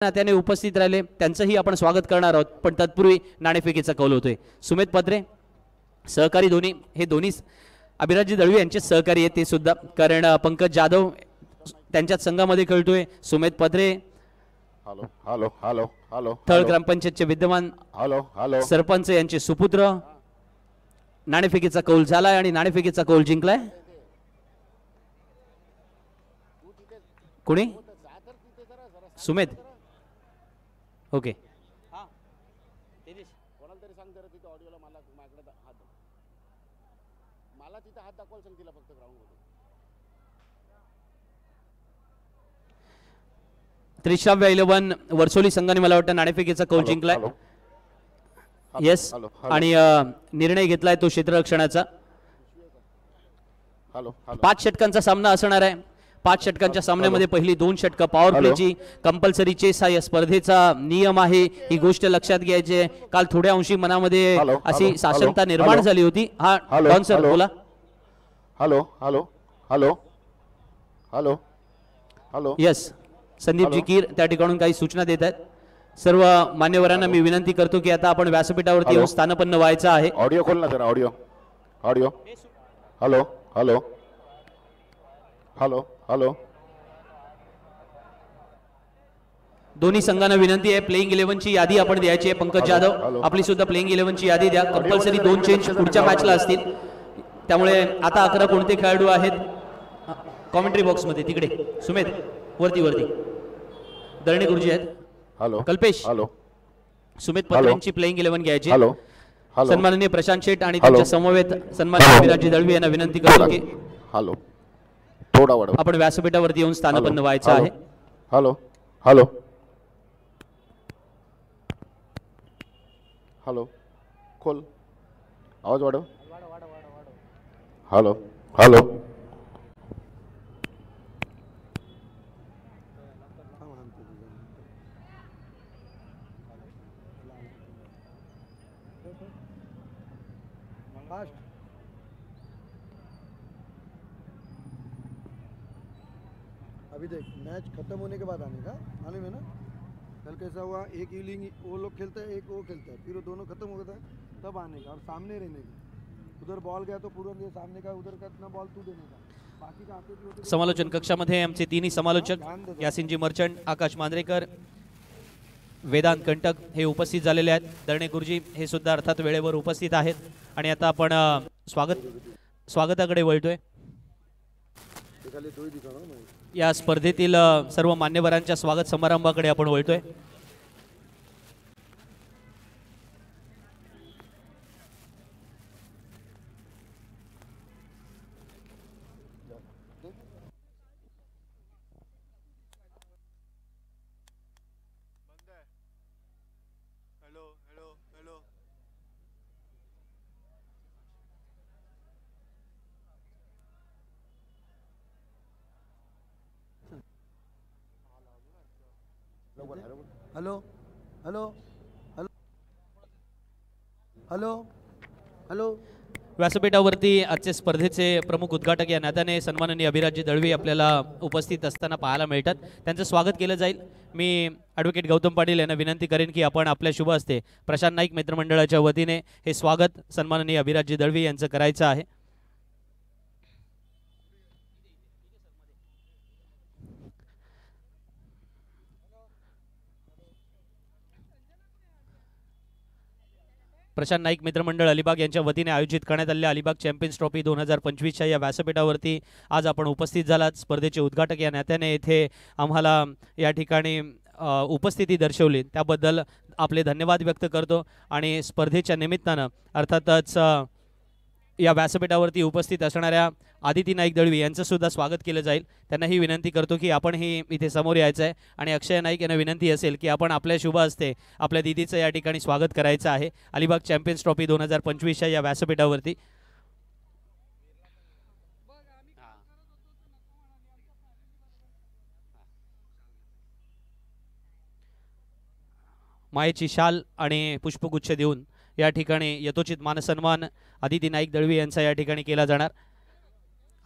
नात्याने उपस्थित राहिले त्यांचंही आपण स्वागत करणार आहोत। पण तत्पूर्वी नाणेफेकीचा कौल होतोय। सुमित पत्रे सहकारी दोन्ही हे दोन्ही अभिराजी दळवी यांचे सहकारी आहेत ते सुद्धा, कारण पंकज जाधव त्यांच्याच संघामध्ये खेळतोय। सुमित पत्रे हॅलो हॅलो हॅलो हॅलो थळ ग्रामपंचायतचे विद्यमान हॅलो हॅलो सरपंच यांचे सुपुत्र। नाणेफेकीचा कौल झालाय आणि नाणेफेकीचा कौल जिंकलाय कोणी? सुमित। ओके कोणाला तरी सांग जरा तिथे ऑडिओला मला माझ्याकडे हात मला तिथे हात दाखवायला सांग तिला फक्त ग्राउंड मध्ये। त्रिश्राव्य 11 वर्सोली संघाने मला वाटतं नाणेफेकीचा कौल जिंकलाय। येस आणि निर्णय घेतलाय तो क्षेत्ररक्षणाचा। 5 षटकांचा सामना असणार आहे। 5 षटकांच्या सामन्यामध्ये पहिली 2 षटकं पॉवर प्लेची कंपल्सरी चेस हा या स्पर्धेचा नियम आहे, ही गोष्ट लक्षात घ्यायची आहे। काल थोड्या अंशी मनामध्ये अशी साशंकता निर्माण झाली होती। हा डॉन सर बोला। Hello hello hello hello hello yes Sandeep जिकीर त्या ठिकाणून काही सूचना देत आहेत। सर्व मान्यवरांना मी विनंती करतो की आता आपण व्यासपीठावरती येऊन स्थानपन्न व्हायचं आहे। ऑडिओ खोल ना जरा audio audio hello hello hello hello दोन्ही संघांना विनंती आहे प्लेइंग 11 ची यादी आपण द्यायची आहे। पंकज जाधव आपली सुद्धा प्लेइंग 11 ची यादी द्या। कंपल्सरी 2 चेंज पुढच्या मॅचला असतील, त्यामुळे आता 11 कोणते खेळाडू आहेत कॉमेंट्री बॉक्स मध्ये तिकडे सुमित वरती वरती दळणे गुरुजी आहेत। हॅलो कल्पेश हॅलो सुमित पत्रेंची प्लेइंग 11 घ्यायची। हॅलो सन्माननीय प्रशांत शेठ आणि त्यांच्या समवेत सन्माननीय अभिराजी दळवी यांना विनंती करतो की हॅलो थोडा वाढव आपण व्यासपीठावरती येऊन स्थानपन्न व्हायचं आहे। हॅलो हॅलो हॅलो खोल आवाज वाढव हॅलो हॅलो अभी देख मैच खत्म होने के बाद आने का मालूम है ना। कल कैसा हुआ, एक इनिंग वो लोग खेलते हैं एक वो खेलते हैं, फिर वो दोनों खत्म हो गए थे तब आने का और सामने रहने का। उधर बॉल गया तो पूरा ये सामने का, उधर का इतना बॉल तू देने का, बाकी का आते भी होते। समालोचन कक्षामध्ये आमचे तिन्ही समालोचक यासिनजी मर्चंट, आकाश मांद्रेकर, वेदांत कंटक हे उपस्थित झालेले आहेत। दळणे गुरुजी हे सुद्धा अर्थात वेळेवर उपस्थित आहेत आणि आता आपण स्वागताकडे वळतोय। या स्पर्धेतील सर्व मान्यवरांच्या स्वागत समारंभाकडे आपण वळतोय। Hello hello hello hello hello व्यासपीठावरती आजच्या स्पर्धेचे प्रमुख उद्घाटक या नात्याने सन्माननीय अभिराजी दळवी आपल्याला उपस्थित असताना पाहायला मिळतात, त्यांचं स्वागत केलं जाईल। मी ॲडव्होकेट गौतम पाटील यांना विनंती करेन की आपण आपल्या शुभ हस्ते प्रशांत नाईक मित्रमंडळाच्या वतीने हे स्वागत सन्माननीय अभिराजी दळवी यांचं करायचं आहे। प्रशांत नाईक मित्रमंडळ अलिबाग यांच्या वतीने आयोजित करण्यात आलेल्या अलिबाग चॅम्पियन्स ट्रॉफी 2025च्या या व्यासपीठावरती आज आपण उपस्थित झालात। स्पर्धेचे उद्घाटक या नात्याने येथे आम्हाला या ठिकाणी उपस्थिती दर्शवली त्याबद्दल आपले धन्यवाद व्यक्त करतो आणि स्पर्धेच्या निमित्तानं अर्थातच या व्यासपीठावरती उपस्थित असणाऱ्या आदिती नाईक दळवी यांचं सुद्धा स्वागत केलं जाईल। त्यांनाही विनंती करतो की आपणही इथे समोर यायचं आहे आणि अक्षय नाईक यांना विनंती असेल की आपण आपल्या शुभ हस्ते आपल्या दीदीचं या ठिकाणी स्वागत करायचं आहे अलिबाग चॅम्पियन्स ट्रॉफी 2025च्या या व्यासपीठावरती। मायेची शाल आणि पुष्पगुच्छ देऊन या ठिकाणी यथोचित मानसन्मान आदिती नाईक दळवी यांचा या ठिकाणी केला जाणार।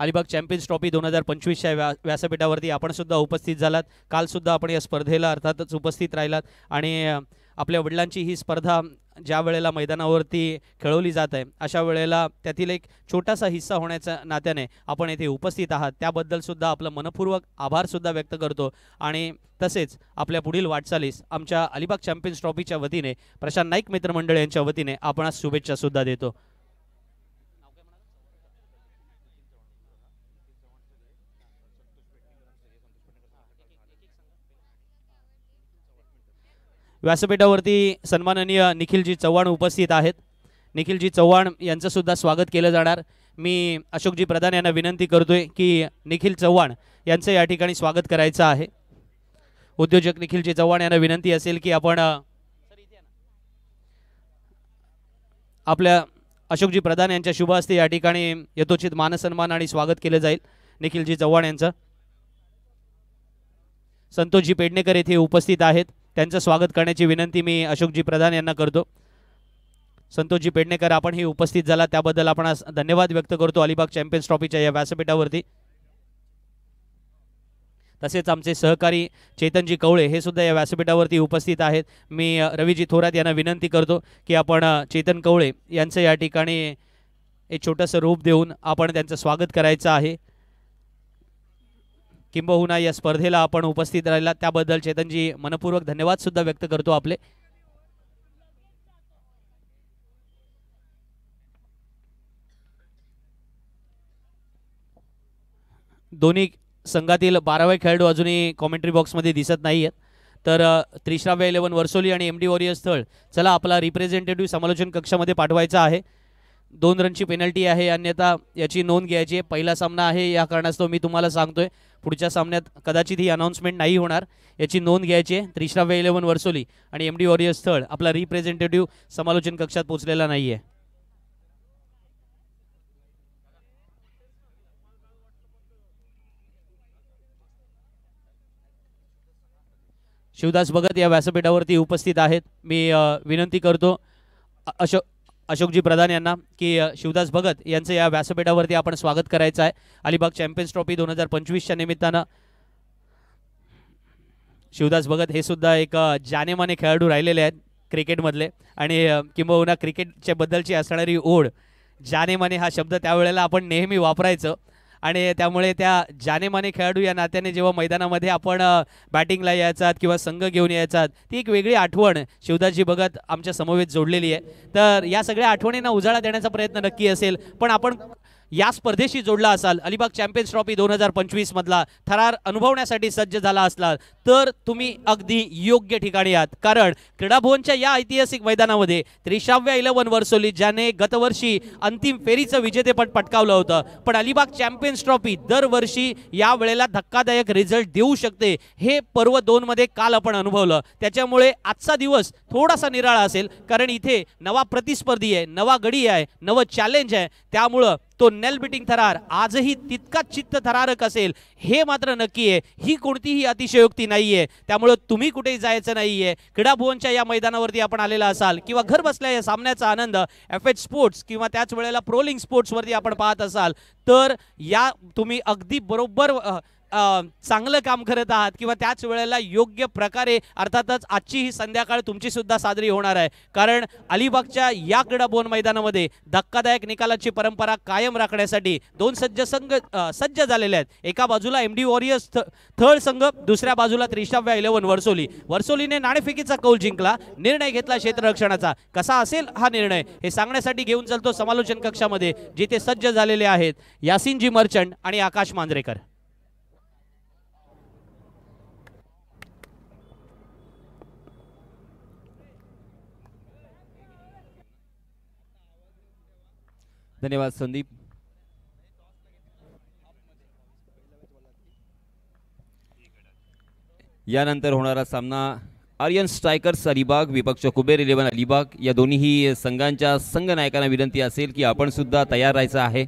अलिबाग चॅम्पियन्स ट्रॉफी 2025च्या व्यासपीठावरती आपण सुद्धा उपस्थित झालात. काल सुद्धा आपण या स्पर्धेला अर्थातच उपस्थित राहिलात आणि आपल्या वडिलांची ही स्पर्धा ज्या वेळेला मैदानावरती खेळवली जात आहे अशा वेळेला त्यातील एक छोटासा हिस्सा होण्याच्या नात्याने आपण येथे उपस्थित आहात त्याबद्दल सुद्धा आपलं मनपूर्वक आभार सुद्धा व्यक्त करतो. आणि तसेच आपल्या पुढील वाटचालीस आमच्या अलिबाग चॅम्पियन्स ट्रॉफीच्या वतीने प्रशांत नाईक मित्रमंडळ यांच्या वतीने आपणास शुभेच्छा सुद्धा देतो. व्यासपीठावरती सन्माननीय निखिलजी चव्हाण उपस्थित आहेत. निखिलजी चव्हाण यांचं सुद्धा स्वागत केलं जाणार. मी अशोकजी प्रधान यांना विनंती करतोय की निखिल चव्हाण यांचं या ठिकाणी स्वागत करायचं आहे. उद्योजक निखिलजी चव्हाण यांना विनंती असेल की आपण आपल्या अशोकजी प्रधान यांच्या शुभ हस्ते या ठिकाणी यथोचित मानसन्मान आणि स्वागत केलं जाईल निखिलजी चव्हाण यांचं. संतोषजी पेडणेकर येथे उपस्थित आहेत. त्यांचं स्वागत करण्याची विनंती मी अशोकजी प्रधान यांना करतो. संतोषजी पेडणेकर आपण ही उपस्थित झाला त्याबद्दल आपण धन्यवाद व्यक्त करतो अलिबाग चॅम्पियन्स ट्रॉफीच्या या व्यासपीठावरती. तसेच आमचे सहकारी चेतनजी कवळे हे सुद्धा या व्यासपीठावरती उपस्थित आहेत. मी रवीजी थोरात यांना विनंती करतो की आपण चेतन कवळे यांचं या ठिकाणी एक छोटंसं रूप देऊन आपण त्यांचं स्वागत करायचं आहे. किंबहुना या स्पर्धेला आपण उपस्थित राहिला त्याबद्दल चेतनजी मनपूर्वक धन्यवाद सुद्धा व्यक्त करतो आपले. दोन्ही संघातील 12वे खेळाडू अजूनही कॉमेंट्री बॉक्समध्ये दिसत नाही आहेत. तर त्रिश्राव्य 11 वर्सोली आणि MD वॉरियर्स स्थळ चला आपला रिप्रेझेंटेटिव्ह समालोचन कक्षामध्ये पाठवायचा आहे. 2 रनची पेनल्टी आहे अन्यथा याची नोंद घ्यायची आहे. पहिला सामना आहे या कारणास्तव मी तुम्हाला सांगतोय पुढच्या सामन्यात कदाचित ही अनाउन्समेंट नाही होणार याची नोंद घ्यायची आहे. त्रिश्राव्य 11 वर्सोली आणि MD वॉरियर्स स्थळ आपला रिप्रेझेंटेटिव्ह समालोचन कक्षात पोहोचलेला नाही आहे. शिवदास भगत या व्यासपीठावरती उपस्थित आहेत. मी विनंती करतो अशोकजी प्रधान यांना की शिवदास भगत यांचं या व्यासपीठावरती आपण स्वागत करायचं आहे. अलिबाग चॅम्पियन्स ट्रॉफी 2025च्या निमित्तानं शिवदास भगत हे सुद्धा एक जानेमाने खेळाडू राहिलेले आहेत क्रिकेटमधले आणि किंबहुना क्रिकेटच्या बद्दलची असणारी ओढ जानेमाने हा शब्द त्यावेळेला आपण नेहमी वापरायचं आणि त्यामुळे त्या जानेमाने खेळाडू या नात्याने जेव्हा मैदानामध्ये आपण बॅटिंगला यायचात किंवा संघ घेऊन यायचात ती एक वेगळी आठवण शिवदासजी भगत आमच्या समवेत जोडलेली आहे. तर या सगळ्या आठवणींना उजाळा देण्याचा प्रयत्न नक्की असेल. पण आपण या स्पर्धेशी जोडला असाल अलिबाग चॅम्पियन्स ट्रॉफी 2025 मधला थरार अनुभवण्यासाठी सज्ज झाला असला तर तुम्ही अगदी योग्य ठिकाणी आहात. कारण क्रीडाभवनच्या या ऐतिहासिक मैदानामध्ये त्रिश्राव्य 11 वर्सोली ज्याने गतवर्षी अंतिम फेरीचं विजेतेपद पटकावलं होतं पण अलिबाग चॅम्पियन्स ट्रॉफी दरवर्षी या वेळेला धक्कादायक रिझल्ट देऊ शकते हे पर्व 2 मध्ये काल आपण अनुभवलं. त्याच्यामुळे आजचा दिवस थोडासा निराळा असेल कारण इथे नवा प्रतिस्पर्धी आहे, नवा गडी आहे, नवं चॅलेंज आहे. त्यामुळं तो नेल बिटिंग थरार आजही तितकाच चित्त थरारक असेल हे मात्र नक्की आहे. ही कोणतीही अतिशयोक्ती नाहीये. त्यामुळे तुम्ही कुठेही जायचं नाहीये. क्रीडाभवनच्या या मैदानावरती आपण आलेला असाल किंवा घर बसल्या या सामन्याचा आनंद FH स्पोर्ट्स किंवा त्याच वेळेला प्रोलिंग स्पोर्ट्स वरती आपण पाहत असाल तर या तुम्ही अगदी बरोबर चांगलं काम करत आहात किंवा त्याच वेळेला योग्य प्रकारे अर्थातच आजची ही संध्याकाळ तुमची सुद्धा साजरी होणार आहे. कारण अलिबागच्या या क्रीडाभवन मैदानामध्ये धक्कादायक निकालाची परंपरा कायम राखण्यासाठी 2 संघ सज्ज झालेले आहेत. एका बाजूला MD वॉरियर्स थळ संघ, दुसऱ्या बाजूला त्रिश्राव्य 11 वर्सोली. वर्सोलीने नाणेफेकीचा कौल जिंकला, निर्णय घेतला क्षेत्ररक्षणाचा. कसा असेल हा निर्णय हे सांगण्यासाठी घेऊन चलतो समालोचन कक्षामध्ये जिथे सज्ज झालेले आहेत यासिनजी मर्चंट आणि आकाश मांजरेकर. धन्यवाद संदीप. यानंतर होणारा सामना आर्यन स्ट्रायकर्स अलिबाग विपक्ष कुबेर 11 अलिबाग या दोन्ही संघांच्या संघ नायकांना विनंती असेल की आपण सुद्धा तयार राहायचं आहे.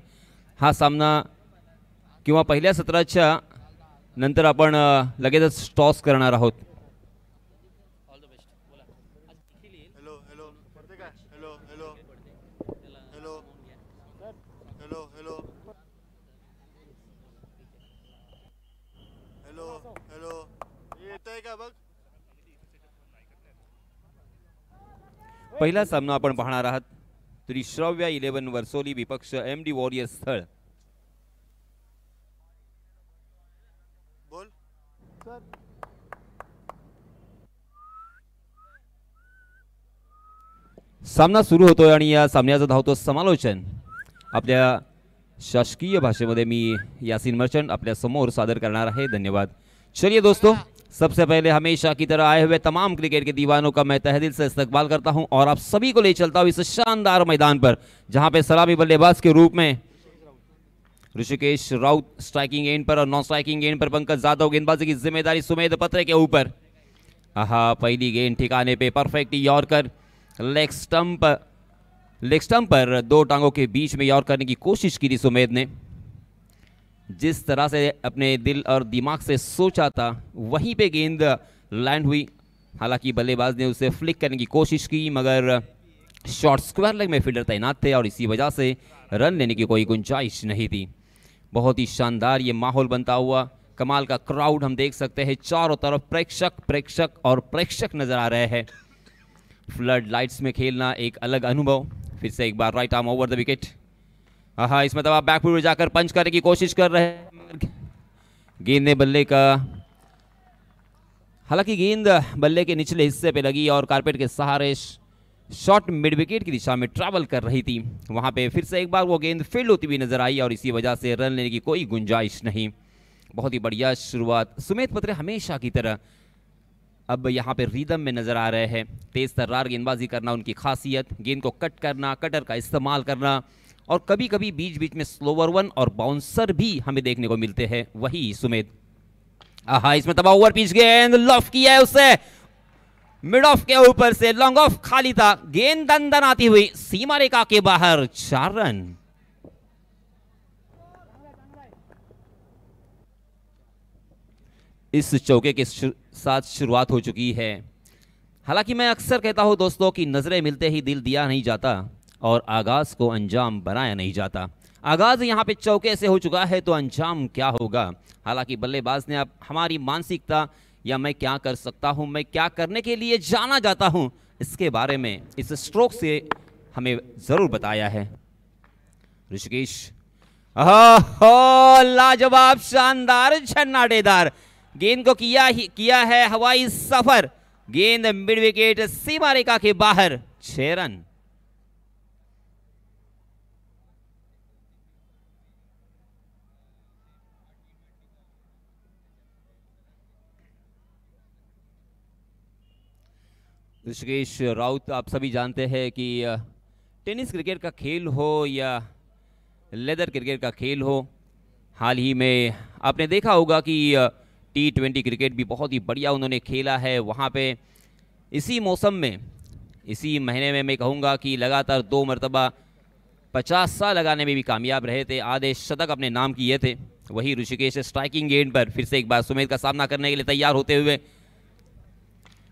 हा सामना किंवा पहिल्या सत्राच्या नंतर आपण लगेचच टॉस करणार आहोत. हॅलो हॅलो येत आहे का बघ. पहिला सामना आपण पाहणार आहात त्रिश्राव्या 11 वर्सोली विपक्ष MD वॉरियर्स स्थळ. बोल. सामना सुरू होतोय आणि या सामन्याचं धावतो समालोचन आपल्या शासकीय भाषेमध्ये मी यासीन मर्चंट आपल्या समोर सादर करणार आहे. धन्यवाद. चलिए दोस्तों, सबसे पहले हमेशा की तरह आए हुए तमाम क्रिकेट के दीवानों का मैं तहे दिल से इस्तकबाल करता हूं और आप सभी को ले चलता हूं इस शानदार मैदान पर जहां पे सलामी बल्लेबाज के रूप में ऋषिकेश राउत स्ट्राइकिंग एंड पर और नॉन स्ट्राइकिंग एंड पर पंकज जाधव. गेंदबाजी की जिम्मेदारी सुमेध पत्रे के ऊपर. आहा, पहली गेंद ठिकाने पे परफेक्ट यॉर्कर. लेग स्टंप पर दो टांगों के बीच में यॉर्क करने की कोशिश की थी सुमेध ने. जिस तरह से अपने दिल और दिमाग से सोचा था वहीं पे गेंद लैंड हुई. हालांकि बल्लेबाज ने उसे फ्लिक करने की कोशिश की मगर शॉर्ट स्क्वायर लेग में फील्डर तैनात थे और इसी वजह से रन लेने की कोई गुंजाइश नहीं थी. बहुत ही शानदार ये माहौल बनता हुआ, कमाल का क्राउड हम देख सकते हैं. चारों तरफ प्रेक्षक और प्रेक्षक नजर आ रहे हैं. फ्लड लाइट्स में खेलना एक अलग अनुभव. फिर से एक बार right arm over the wicket. हाँ, इसमें तब आप बैकफुट में जाकर पंच करने की कोशिश कर रहे हैं. गेंद ने बल्ले का, हालांकि गेंद बल्ले के निचले हिस्से पे लगी और कारपेट के सहारे शॉट मिड विकेट की दिशा में ट्रैवल कर रही थी. वहां पे फिर से एक बार वो गेंद फील्ड होती हुई नजर आई और इसी वजह से रन लेने की कोई गुंजाइश नहीं. बहुत ही बढ़िया शुरुआत. सुमेध पत्रे हमेशा की तरह अब यहाँ पे रिदम में नजर आ रहे हैं. तेज तर्रार गेंदबाजी करना उनकी खासियत. गेंद को कट करना, कटर का इस्तेमाल करना और कभी कभी बीच बीच में स्लोवर वन और बाउंसर भी हमें देखने को मिलते हैं. वही सुमेध. आहा, इसमें तबाह ओवर पिच गेंद लॉफ किया है उसे मिड ऑफ के ऊपर से. लॉन्ग ऑफ खाली था. गेंद दंदन आती हुई सीमा रेखा के बाहर. 4 रन. इस चौके के साथ शुरुआत हो चुकी है. हालांकि मैं अक्सर कहता हूं दोस्तों कि नजरें मिलते ही दिल दिया नहीं जाता और आगाज को अंजाम बनाया नहीं जाता. आगाज यहां पे चौके से हो चुका है तो अंजाम क्या होगा. हालांकि बल्लेबाज ने अब हमारी मानसिकता या मैं क्या कर सकता हूं, मैं क्या करने के लिए जाना जाता हूं, इसके बारे में इस स्ट्रोक से हमें जरूर बताया है. ऋषिकेश, लाजवाब, शानदार, झन्नाटेदार. गेंद को किया है हवाई सफर. गेंद मिड विकेट सीमा रेखा के बाहर. 6 रन. ऋषिकेश राउत, आप सभी जानते हैं कि टेनिस क्रिकेट का खेल हो या लेदर क्रिकेट का खेल हो, हाल ही में आपने देखा होगा कि T20 क्रिकेट भी बहुत ही बढ़िया उन्होंने खेला है. वहाँ पे इसी मौसम में, इसी महीने में मैं कहूँगा कि लगातार 2 मरतबा 50 साल लगाने में भी कामयाब रहे थे. आधे शतक अपने नाम किए थे. वही ऋषिकेश स्ट्राइकिंग गेंद पर फिर से एक बार सुमेध का सामना करने के लिए तैयार होते हुए.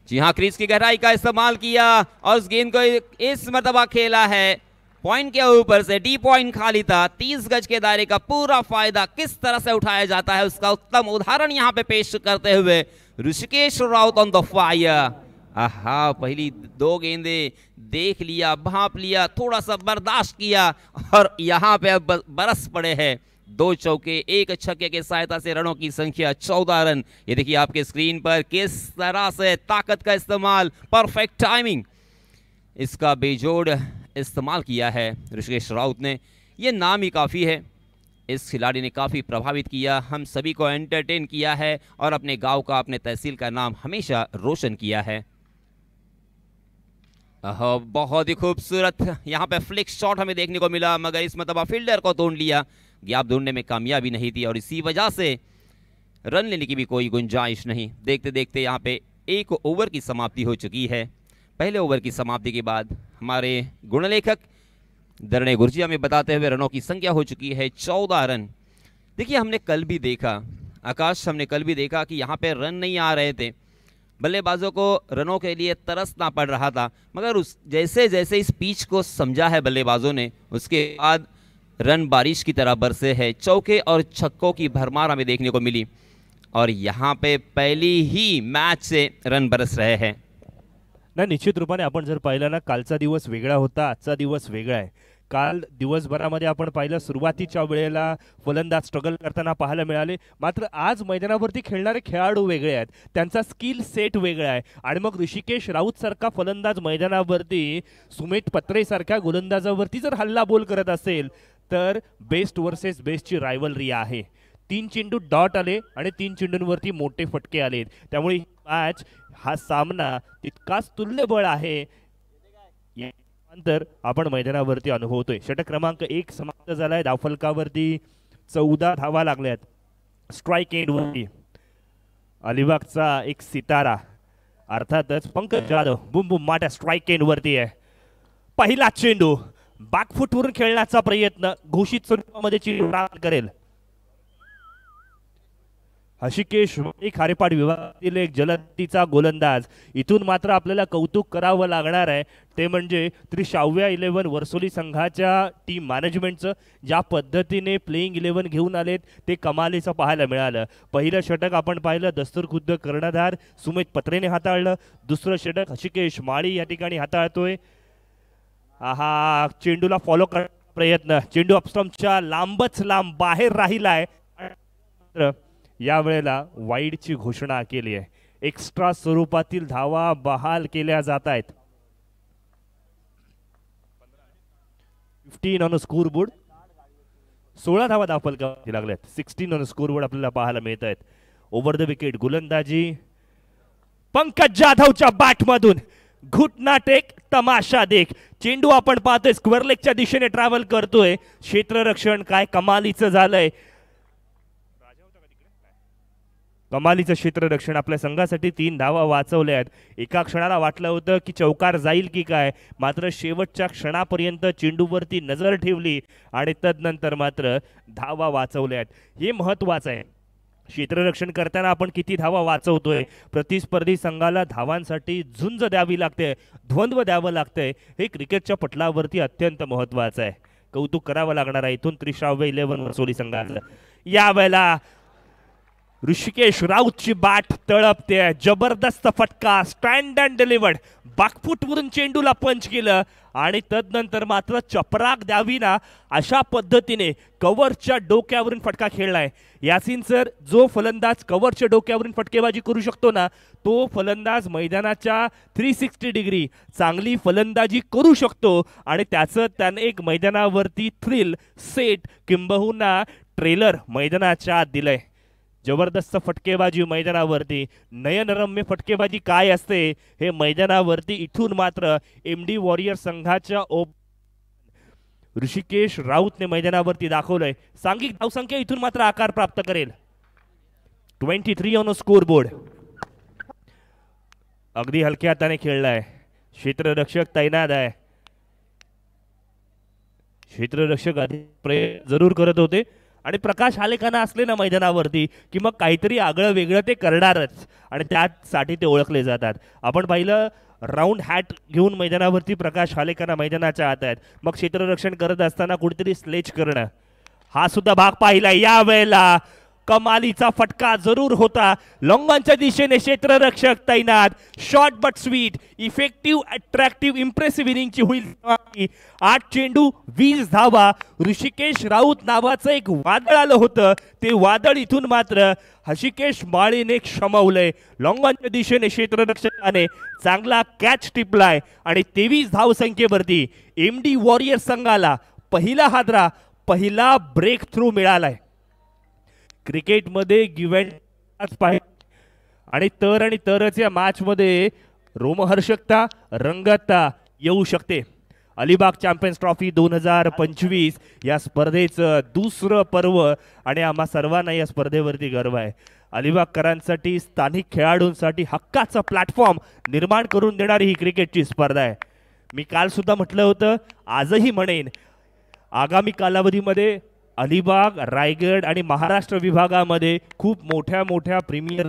जी हाँ, क्रीज की गहराई का इस्तेमाल किया और उस गेंद को इस मरतबा खेला है पॉइंट के ऊपर से. डी पॉइंट खाली था. 30 गज के दायरे का पूरा फायदा किस तरह से उठाया जाता है उसका उत्तम उदाहरण यहां पे पेश करते हुए Rishikesh Raut on the fire. आहा, पहली 2 गेंदें देख लिया, भांप लिया, थोड़ा सा बर्दाश्त किया और यहां पे अब बरस पड़े हैं. 2 चौके, 1 छक्के के सहायता से रनों की संख्या 14 रन. ये देखिए आपके स्क्रीन पर किस तरह से ताकत का इस्तेमाल, परफेक्ट टाइमिंग, इसका बेजोड़ इस्तेमाल किया है ऋषिकेश राउत ने. ये नाम ही काफ़ी है. इस खिलाड़ी ने काफ़ी प्रभावित किया, हम सभी को एंटरटेन किया है और अपने गांव का, अपने तहसील का नाम हमेशा रोशन किया है. बहुत ही खूबसूरत यहाँ पे फ्लिक शॉट हमें देखने को मिला मगर इस मतलब फील्डर को तोड़ लिया. गैप ढूंढने में कामयाबी नहीं थी और इसी वजह से रन लेने की भी कोई गुंजाइश नहीं. देखते देखते यहाँ पे 1 ओवर की समाप्ति हो चुकी है. पहले ओवर की समाप्ति के बाद हमारे गुणलेखक दरणे गुर्जिया में बताते हुए रनों की संख्या हो चुकी है 14 रन. देखिए, हमने कल भी देखा, आकाश, हमने कल भी देखा कि यहाँ पे रन नहीं आ रहे थे. बल्लेबाजों को रनों के लिए तरसना पड़ रहा था मगर उस जैसे जैसे इस पिच को समझा है बल्लेबाजों ने, उसके बाद रन बारिश की तरह बरसे हैं. चौके और छक्कों की भरमार हमें देखने को मिली. और यहाँ पे पहली ही मैच से रन बरस रहे हैं। नाही, निश्चित रूपाने आपण जर पाहिलं ना, कालचा दिवस वेगळा होता, आजचा दिवस वेगळा आहे. काल दिवसभरामध्ये आपण पाहिलं सुरुवातीच्या वेळेला फलंदाज स्ट्रगल करताना पाहायला मिळाले, मात्र आज मैदानावरती खेळणारे खेळाडू वेगळे आहेत, त्यांचा स्किल सेट वेगळा आहे. आणि मग ऋषिकेश राऊत सारखा फलंदाज मैदानावरती सुमित पत्रे सारख्या गोलंदाजावरती जर हल्ला बोल करत असेल तर बेस्ट वर्सेस बेस्टची रायव्हलरी आहे. 3 चेंडू डॉट आले आणि 3 चेंडूंवरती मोठे फटके आले, त्यामुळे मॅच हा सामना तितकाच तुल्यबळ आहे नंतर आपण मैदानावरती अनुभवतोय. षटक क्रमांक 1 समाप्त झालाय. धावफलकावरती 14 धावा लागल्यात. स्ट्राईक एंडवरती अलिबागचा एक सितारा अर्थातच पंकज जाधव बुम बुम माट्या स्ट्राईक एंडवरती आहे. पहिला चेंडू बॅकफुटवरून खेळण्याचा प्रयत्न घोषित स्वरूपामध्ये चेंडू करेल. हशिकेश खारेपाड विभागातील एक जलदीचा गोलंदाज. इथून मात्र आपल्याला कौतुक करावं लागणार आहे, ते म्हणजे 11 वर्सोली संघाच्या टीम मॅनेजमेंटचं. ज्या पद्धतीने प्लेइंग 11 घेऊन आलेत ते कमालीचं पाहायला मिळालं. पहिलं षटक आपण पाहिलं दस्तूरखुद्द कर्णधार सुमित पत्रेने हाताळलं. दुसरं षटक हशिकेश माळी या ठिकाणी हाताळतोय. हा चेंडूला फॉलो करण्याचा प्रयत्न, चेंडू अपस्टंपच्या लांबच लांब बाहेर राहिलाय. यावेळेला वाईडची घोषणा केली आहे. एक्स्ट्रा स्वरूपातील धावा बहाल केल्या जात आहेत. 15 ऑन स्कोर बोर्ड, 16 धावा धावफलकावरती लागल्यात. 16 ऑन स्कोर बोर्ड आपल्याला पाहायला मिळत आहेत. ओव्हर द विकेट गोलंदाजी पंकज जाधवच्या बॅटमधून. घुटना टेक तमाशा देख. चेंडू आपण पाहतोय स्क्वेअर लेगच्या दिशेने ट्रॅव्हल करतोय. क्षेत्ररक्षण काय कमालीचं झालंय. कमालीचं क्षेत्ररक्षण आपल्या संघासाठी 3 धावा वाचवल्या आहेत. एका क्षणाला वाटलं होतं की चौकार जाईल की काय, मात्र शेवटच्या क्षणापर्यंत चेंडूवरती नजर ठेवली आणि तदनंतर मात्र धावा वाचवल्या आहेत. हे महत्त्वाचं आहे. क्षेत्ररक्षण करताना आपण किती धावा वाचवतोय, प्रतिस्पर्धी संघाला धावांसाठी झुंज द्यावी लागते, द्वंद्व द्यावं लागतंय, हे क्रिकेटच्या पटलावरती अत्यंत महत्त्वाचं आहे. कौतुक करावं लागणार आहे इथून 11 वर्सोली संघाचं. यावेळेला ऋषिकेश राऊतची बॅट तळपते. जबरदस्त फटका, स्टँड अँड डिलिव्हर्ड. बॅकफुटवरून चेंडूला पंच केलं आणि तदनंतर मात्र चपराक द्यावी ना अशा पद्धतीने कव्हरच्या डोक्यावरून फटका खेळलाय. यासिन सर, जो फलंदाज कव्हरच्या डोक्यावरून फटकेबाजी करू शकतो ना, तो फलंदाज मैदानाच्या 360 डिग्री चांगली फलंदाजी करू शकतो आणि त्याचं त्याने एक मैदानावरती थ्रिल सेट किंबहुना ट्रेलर मैदानाच्या आत दिलंय. जबरदस्त फटकेबाजी मैदानावरती. नयनरम्य फटकेबाजी काय असते हे मैदानावरती इथून मात्र MD वॉरियर संघाच्या ऋषिकेश राऊतने मैदानावरती दाखवलंय. सांघिक धावसंख्या इथून मात्र आकार प्राप्त करेल. 23 ऑन स्कोर बोर्ड. अगदी हलक्या हाताने खेळलाय. क्षेत्ररक्षक तैनात आहे. क्षेत्ररक्षक प्रयत्न जरूर करत होते आणि प्रकाश हालेखाना असले ना मैदानावरती की मग काहीतरी आगळं वेगळं ते करणारच आणि त्यासाठी ते ओळखले जातात. आपण पाहिलं राऊंड हॅट घेऊन मैदानावरती प्रकाश हालेखाना मैदानाच्या आत आहेत. मग क्षेत्ररक्षण करत असताना कुठेतरी स्लेज करणं हा सुद्धा भाग पाहिला. यावेळेला कमालीचा फटका जरूर होता. लॉंगॉनच्या दिशेने क्षेत्ररक्षक तैनात. Short but sweet, effective, attractive, impressive इनिंगची होईल. 8 चेंडू 20 धावा. ऋषिकेश राऊत नावाचं एक वादळ आलं होतं, ते वादळ इथून मात्र हशिकेश माळीने क्षमवलंय. लॉंगॉनच्या दिशेने क्षेत्ररक्षकाने चांगला कॅच टिपलाय आणि 23 धावसंख्येवरती MD वॉरियर संघाला पहिला हादरा, पहिला ब्रेक थ्रू मिळालाय. क्रिकेटमध्ये गिव्ह पाहिजे आणि तरच या मॅचमध्ये रोमहर्षकता, रंगतता येऊ शकते. अलिबाग चॅम्पियन्स ट्रॉफी 2025 या स्पर्धेचं दुसरं पर्व आणि आम्हा सर्वांना या स्पर्धेवरती गर्व आहे. अलिबागकरांसाठी, स्थानिक खेळाडूंसाठी हक्काचा प्लॅटफॉर्म निर्माण करून देणारी ही क्रिकेटची स्पर्धा आहे. मी काल सुद्धा म्हटलं होतं, आजही म्हणेन, आगामी कालावधीमध्ये अलिबाग, रायगड आणि महाराष्ट्र विभागामध्ये खूप मोठ्या प्रीमियर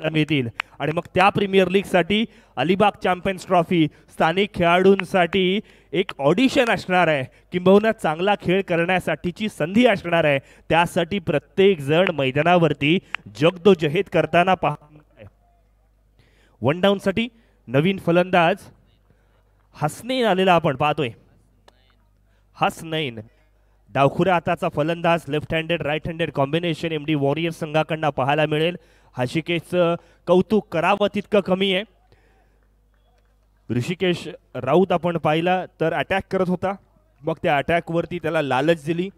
पाहायला मिळतील आणि मग त्या प्रीमियर लीगसाठी अलिबाग चॅम्पियन्स ट्रॉफी स्थानिक खेळाडूंसाठी एक ऑडिशन असणार आहे, किंबहुना चांगला खेळ करण्यासाठीची संधी असणार आहे. त्यासाठी प्रत्येक जण मैदानावरती जगदोजहद करताना पाहणार. वन डाऊन साठी नवीन फलंदाज हसनैन आलेला आपण पाहतोय. हसनैन डावखुऱ्या हाताचा फलंदाज, left handed right handed combination MD Warrior संघाकडनं पाहायला मिळेल. ऋषिकेशचं कौतुक करावं तितकं कमी आहे. ऋषिकेश राऊत आपण पाहिला तर अटॅक करत होता, मग त्या अटॅकवरती त्याला लालच दिली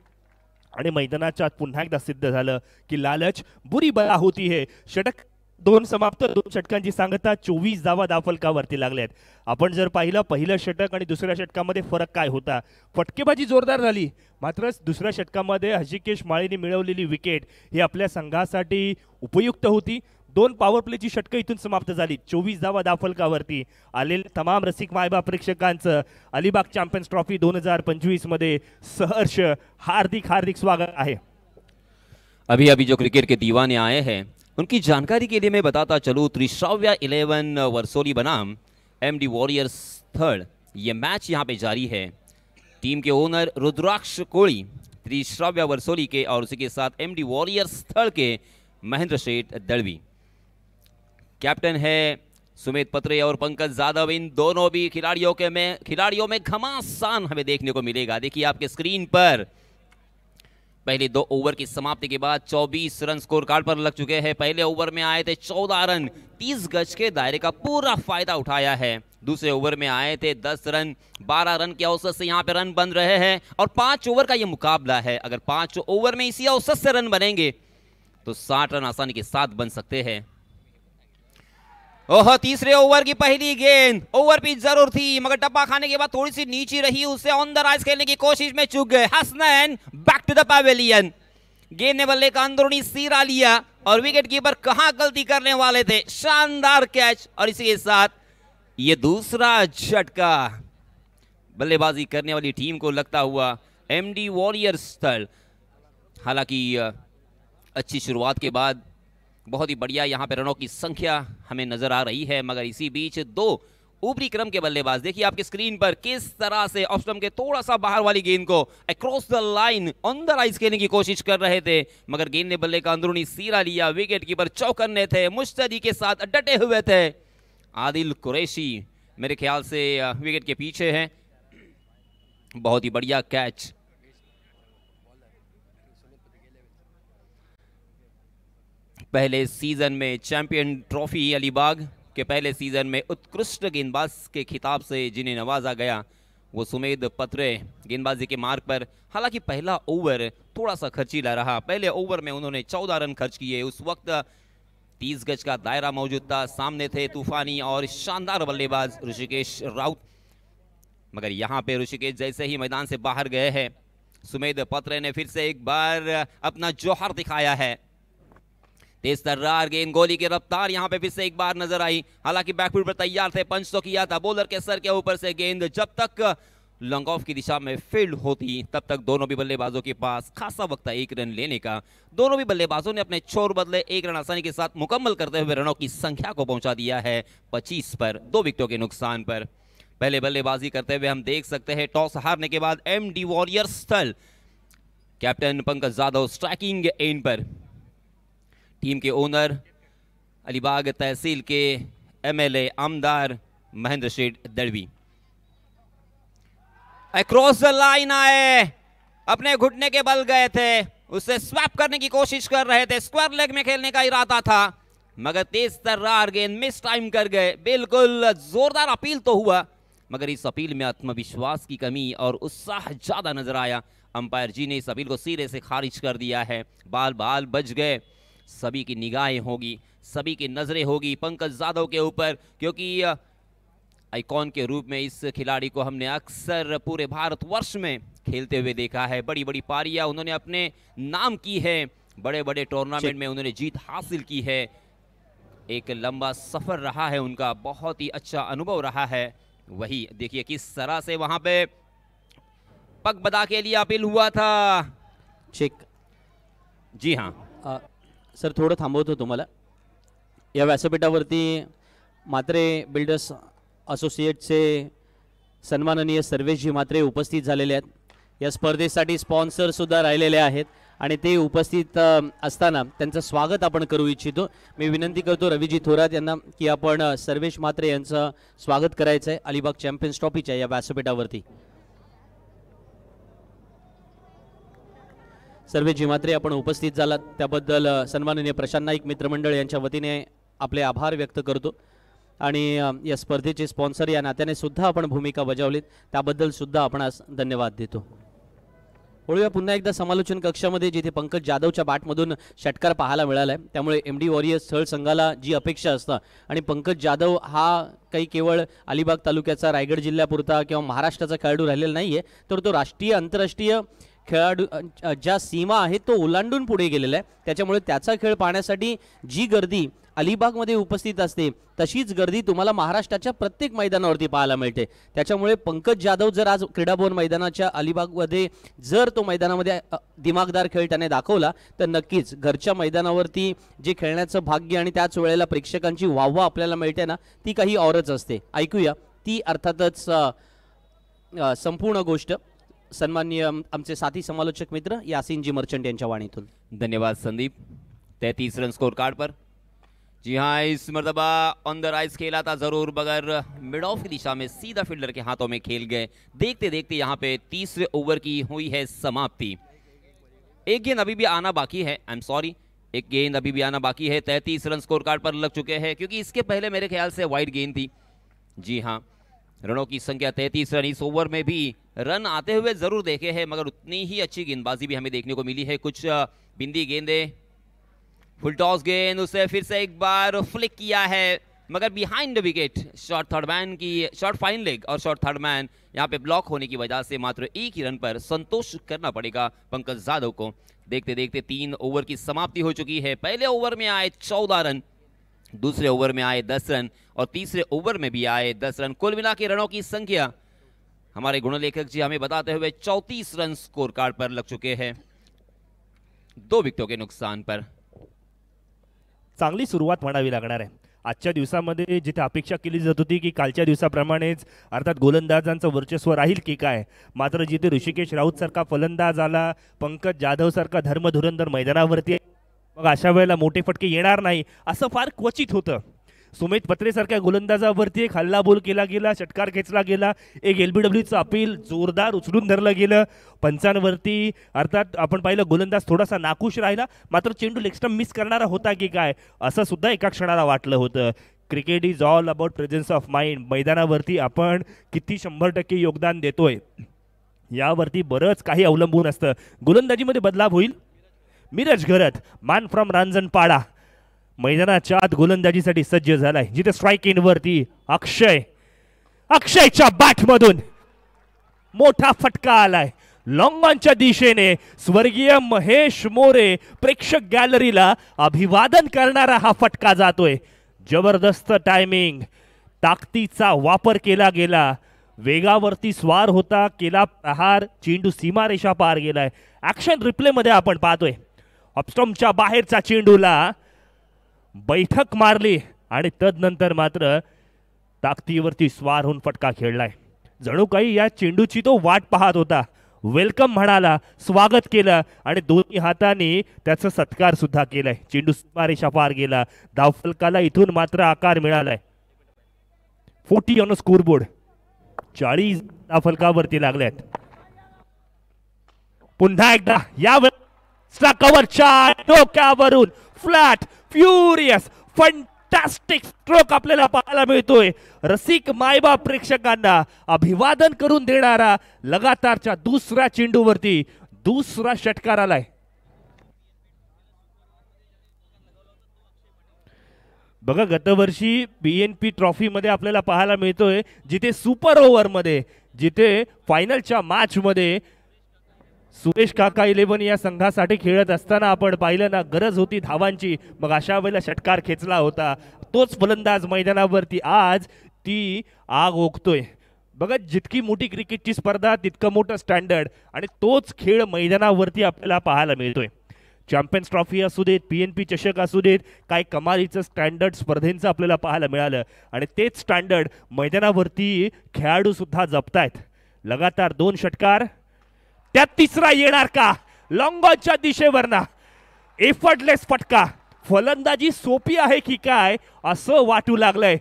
आणि मैदानाच्या आत पुन्हा एकदा सिद्ध झालं की लालच बुरी बला होती है. षटक 2 समाप्त, 2 षटकांची सांगता, 24 धावा धावफलकावरती लागल्यात. आपण जर पाहिलं पहिलं षटक आणि दुसऱ्या षटकामध्ये फरक काय होता, फटकेबाजी जोरदार झाली, मात्र दुसऱ्या षटकामध्ये हृषिकेश माळीने मिळवलेली विकेट ही आपल्या संघासाठी उपयुक्त होती. 2 पॉवर प्लेची षटकं इथून समाप्त झाली. 24 धावा धावफलकावरती आलेले तमाम रसिक मायबाप प्रेक्षकांचं अलिबाग चॅम्पियन्स ट्रॉफी 2025 मध्ये सहर्ष हार्दिक हार्दिक स्वागत आहे. अभी अभी जो क्रिकेट के दीवाने आए हैं उनकी जानकारी के लिए मैं बताता चलूँ, त्रिश्राव्य 11 वर्सोली बनाम एमडी वॉरियर्स थर्ड ये मैच यहाँ पे जारी है. टीम के ओनर रुद्राक्ष कोड़ी त्रिश्राव्य वर्सोली के और उसी के साथ एमडी वॉरियर्स थर्ड के महेंद्र शेठ दड़वी. कैप्टन है सुमित पत्रे और पंकज यादव. इन दोनों भी खिलाड़ियों में घमासान हमें देखने को मिलेगा. देखिए आपके स्क्रीन पर पहले 2 ओवर की समाप्ति के बाद 24 रन स्कोर कार्ड पर लग चुके हैं. पहले ओवर में आए थे 14 रन, 30 गज के दायरे का पूरा फायदा उठाया है. दूसरे ओवर में आए थे 10 रन, 12 रन के औसत से यहाँ पे रन बन रहे हैं और 5 ओवर का ये मुकाबला है. अगर 5 ओवर में इसी औसत से रन बनेंगे तो 60 रन आसानी के साथ बन सकते हैं. ओह, तीसरे ओवर की पहली गेंद ओवर पिच जरूर थी, मगर डब्बा खाने के बाद थोड़ी सी नीचे रही, उसे ऑन द राइज खेलने की कोशिश में चूक गए. Hasnain back to the pavilion. गेंद ने बल्ले का अंदरूनी सिरा लिया और विकेट कीपर कहां गलती करने वाले थे. शानदार कैच और इसी के साथ ये दूसरा झटका बल्लेबाजी करने वाली टीम को लगता हुआ एमडी वॉरियर्स थर्ड. हालांकि अच्छी शुरुआत के बाद बहुत ही बढ़िया यहाँ पे रनों की संख्या हमें नजर आ रही है, मगर इसी बीच 2 ऊपरी क्रम के बल्लेबाज देखिए आपके स्क्रीन पर किस तरह से ऑफ स्टंप के थोड़ा सा बाहर वाली गेंद को across the line on the rise खेलने की कोशिश कर रहे थे, मगर गेंद ने बल्ले का अंदरूनी सिरा लिया. विकेट कीपर चौकन्ने थे, मुस्तैदी के साथ डटे हुए थे. आदिल कुरैशी मेरे ख्याल से विकेट के पीछे है. बहुत ही बढ़िया कैच. पहले सीजन में चैंपियन ट्रॉफी अलीबाग के पहले सीजन में उत्कृष्ट गेंदबाज के खिताब से जिन्हें नवाजा गया वो सुमेद पत्रे गेंदबाजी के मार्ग पर. हालांकि पहला ओवर थोड़ा सा खर्चीला रहा. पहले ओवर में उन्होंने 14 रन खर्च किए. उस वक्त 30 गज का दायरा मौजूद था. सामने थे तूफानी और शानदार बल्लेबाज ऋषिकेश राउत, मगर यहाँ पे ऋषिकेश जैसे ही मैदान से बाहर गए हैं, सुमेद पत्रे ने फिर से एक बार अपना जौहर दिखाया है. तेज तर्रार गेंद, गोली की रफ्तार यहाँ पे फिर से एक बार नजर आई. हालांकि बैकफुट पर तैयार थे, पंच तो किया था. बॉलर के सर के ऊपर से गेंद जब तक लॉन्ग ऑफ की दिशा में फील्ड होती तब तक दोनों भी बल्लेबाजों के पास खासा वक्त था 1 रन लेने का. दोनों भी बल्लेबाजों ने अपने छोर बदले 1 रन आसानी के साथ मुकम्मल करते हुए रनों की संख्या को पहुंचा दिया है 25 पर, 2 विकेटों के नुकसान पर. पहले बल्लेबाजी करते हुए हम देख सकते हैं टॉस हारने के बाद एमडी वॉरियर्स स्थल captain Pankaj Yadav striking end पर. टीम के ओनर अलीबाग तहसील के एमएलए आमदार Mahendra Sheth Dalvi across the line आए, अपने घुटने के बल गए थे, उसे स्वैप करने की कोशिश कर रहे थे. स्क्वायर लेग में खेलने का इरादा था, मगर तेज तर्रार गेंद मिस टाइम कर गए. बिल्कुल जोरदार अपील तो हुआ, मगर इस अपील में आत्मविश्वास की कमी और उत्साह ज्यादा नजर आया. अंपायर जी ने इस अपील को सिरे से खारिज कर दिया है. बाल बाल बच गए. सभी की निगाहें होगी, सभी की नजरें होगी पंकज यादव के ऊपर, क्योंकि आइकॉन के रूप में इस खिलाड़ी को हमने अक्सर पूरे भारतवर्ष में खेलते हुए देखा है. बड़ी बड़ी पारियां उन्होंने अपने नाम की है, बड़े बड़े टूर्नामेंट में उन्होंने जीत हासिल की है. एक लंबा सफर रहा है उनका, बहुत ही अच्छा अनुभव रहा है. वही देखिए किस तरह से वहां पे पगबदा के लिए अपील हुआ था. चेक. जी हाँ सर थोडं थांबवतो तुम्हाला. या व्यासपीठावरती म्हात्रे बिल्डर्स असोसिएटचे सन्माननीय सर्वेशजी म्हात्रे उपस्थित झालेले आहेत. या स्पर्धेसाठी स्पॉन्सरसुद्धा राहिलेले आहेत आणि ते उपस्थित असताना त्यांचं स्वागत आपण करू इच्छितो. मी विनंती करतो रवीजी थोरात यांना की आपण सर्वेश म्हात्रे यांचं स्वागत करायचं आहे अलिबाग चॅम्पियन्स ट्रॉफीच्या या व्यासपीठावरती. सर्वेशजी म्हात्रे आपण उपस्थित झालात त्याबद्दल सन्माननीय प्रशांत नाईक मित्रमंडळ यांच्या वतीने आपले आभार व्यक्त करतो आणि या स्पर्धेचे स्पॉन्सर या नात्याने सुद्धा आपण भूमिका बजावलीत त्याबद्दल सुद्धा आपण आज धन्यवाद देतो. वळूया पुन्हा एकदा समालोचन कक्षामध्ये जिथे पंकज जाधवच्या बॅटमधून षटकार पाहायला मिळाला आहे. त्यामुळे MD वॉरियर्स स्थळ संघाला जी अपेक्षा असतं आणि पंकज जाधव हा काही केवळ अलिबाग तालुक्याचा रायगड जिल्ह्यापुरता किंवा महाराष्ट्राचा खेळाडू राहिलेला नाही आहे तर तो राष्ट्रीय आंतरराष्ट्रीय खेळाडू ज्या सीमा आहेत तो ओलांडून पुढे गेलेला आहे. त्याच्यामुळे त्याचा खेळ पाहण्यासाठी जी गर्दी अलिबागमध्ये उपस्थित असते तशीच गर्दी तुम्हाला महाराष्ट्राच्या प्रत्येक मैदानावरती पाहायला मिळते. त्याच्यामुळे पंकज जाधव जर आज क्रीडाभवन मैदानाच्या अलिबागमध्ये जर तो मैदानामध्ये दिमागदार खेळ त्याने दाखवला तर नक्कीच घरच्या मैदानावरती जे खेळण्याचं भाग्य आणि त्याच वेळेला प्रेक्षकांची वाहवा आपल्याला मिळते ना ती काही औरच असते. ऐकूया ती अर्थातच संपूर्ण गोष्ट सन्माननीय आमचे साथी समालोचक मित्र यासिनजी मर्चंट यांच्या वाणीतून. धन्यवाद संदीप. 33 रन स्कोर कार्ड पर. जी हाँ, इस मरतबा ऑन द राइज खेला था जरूर मगर मिड ऑफ की दिशा में सीधा फील्डर के हाथों में खेल गए. देखते देखते यहाँ पे तीसरे ओवर की हुई है समाप्ति. एक गेंद अभी भी आना बाकी है. आई एम सॉरी, एक गेंद अभी भी आना बाकी है. 33 रन स्कोर कार्ड पर लग चुके हैं क्योंकि इसके पहले मेरे ख्याल से वाइड गेंद थी. जी हाँ, रनों की संख्या 33 रन. इस ओवर में भी रन आते हुए जरूर देखे हैं मगर उतनी ही अच्छी गेंदबाजी भी हमें देखने को मिली है. कुछ बिंदी गेंदे, फुल टॉस गेंद, उसे फिर से एक बार फ्लिक किया है मगर behind the wicket. Short third man की शॉर्ट फाइन लेग और शॉर्ट थर्ड मैन यहाँ पे ब्लॉक होने की वजह से मात्र एक ही रन पर संतोष करना पड़ेगा पंकज जाधव को. देखते देखते 3 ओवर की समाप्ति हो चुकी है. पहले ओवर में आए 14 रन, दूसरे ओवर में आए 10 रन और तीसरे ओवर में भी आए 10 रन. कुल मिला के रनों की संख्या हमारे गुणलेखक जी हमें बताते हुए 34 रन स्कोर कार्ड पर लग चुके हैं 2 विकेटों के नुकसान पर. चांगली सुरुवात म्हणावी लागणार आहे. आजच्या दिवसामध्ये जिथे अपेक्षा केली जात होती की कालच्या दिवसाप्रमाणेच अर्थात गोलंदाजांचं वर्चस्व राहील की काय, मात्र जिथे ऋषिकेश राऊत सारखा फलंदाज आला, पंकज जाधव सारखा धर्मधुरंधर मैदानावरती, मग अशा वेळेला मोठे फटके येणार नाही असं फार क्वचित होतं. सुमित पत्रे सारख्या गोलंदाजावरती एक हल्लाबोल केला गेला, षटकार खेचला गेला, एक LBWचं अपील जोरदार उचलून धरलं गेलं. पंचांवरती अर्थात आपण पाहिलं गोलंदाज थोडासा नाखुश राहिला, मात्र चेंडू लेगस्टंप मिस करणारा होता की काय असं सुद्धा एका क्षणाला वाटलं होतं. Cricket is all about presence of mind. मैदानावरती आपण किती 100% योगदान देतोय यावरती बरंच काही अवलंबून असतं. गोलंदाजीमध्ये बदलाव होईल. मिरज घरत मान फ्रॉम रांजणपाडा मैदानाच्या आत गोलंदाजीसाठी सज्ज झालाय. जिथे स्ट्राईक इन वरती अक्षयच्या बॅटमधून मोठा फटका आलाय. लॉंग ऑनच्या दिशेने स्वर्गीय महेश मोरे प्रेक्षक गॅलरीला अभिवादन करणारा हा फटका जातोय. जबरदस्त टायमिंग, ताकदीचा वापर केला गेला, वेगावरती स्वार होता, केला प्रहार, चेंडू सीमारेषा पार गेलाय. ऍक्शन रिप्ले मध्ये आपण पाहतोय ऑफस्टंपच्या बाहेरच्या चेंडूला बैठक मारली आणि तदनंतर मात्र ताकदीवरती स्वार होऊन फटका खेळलाय. जणू काही या चेंडूची तो वाट पाहत होता. वेलकम म्हणाला, स्वागत केलं आणि दोन्ही हातांनी त्याचा सत्कार सुद्धा केलाय. चेंडू सीमारेषा पार गेला. धावफलकाला इथून मात्र आकार मिळालाय. 40 ऑन स्कोरबोर्ड, 40 धावफलकावरती लागल्यात. पुन्हा एकदा या कव्हरच्या डोक्यावरून फ्लॅट फ्युरियस फंटास्टिक स्ट्रोक आपल्याला पाहायला मिळतोय. रसिक मायबाप प्रेक्षकांना अभिवादन करून देणारा लगातारच्या दुसऱ्या चेंडूवरती दुसरा षटकार आलाय. बघा, गतवर्षी BNP ट्रॉफी मध्ये आपल्याला पाहायला मिळतोय जिथे सुपर ओव्हर मध्ये, जिथे फायनलच्या मॅच मध्ये सुरेश काका 11 या संघासाठी खेळत असताना आपण पाहिलं ना, गरज होती धावांची, मग अशा वेळेला षटकार खेचला होता. तोच फलंदाज मैदानावरती आज ती आग ओकतोय. बघा, जितकी मोठी क्रिकेटची स्पर्धा तितकं मोठं स्टँडर्ड आणि तोच खेळ मैदानावरती आपल्याला पाहायला मिळतोय. चॅम्पियन्स ट्रॉफी असू देत, PNP चषक असू देत, काय कमालीचं स्टँडर्ड स्पर्धेंचं आपल्याला पाहायला मिळालं आणि तेच स्टँडर्ड मैदानावरती खेळाडू सुद्धा जपतायत. लगातार 2 षटकार, त्यात तिसरा येणार का? लॉंगॉनच्या दिशेवरना एफर्टलेस फटका. फलंदाजी सोपी आहे की काय असं वाटू लागलंय.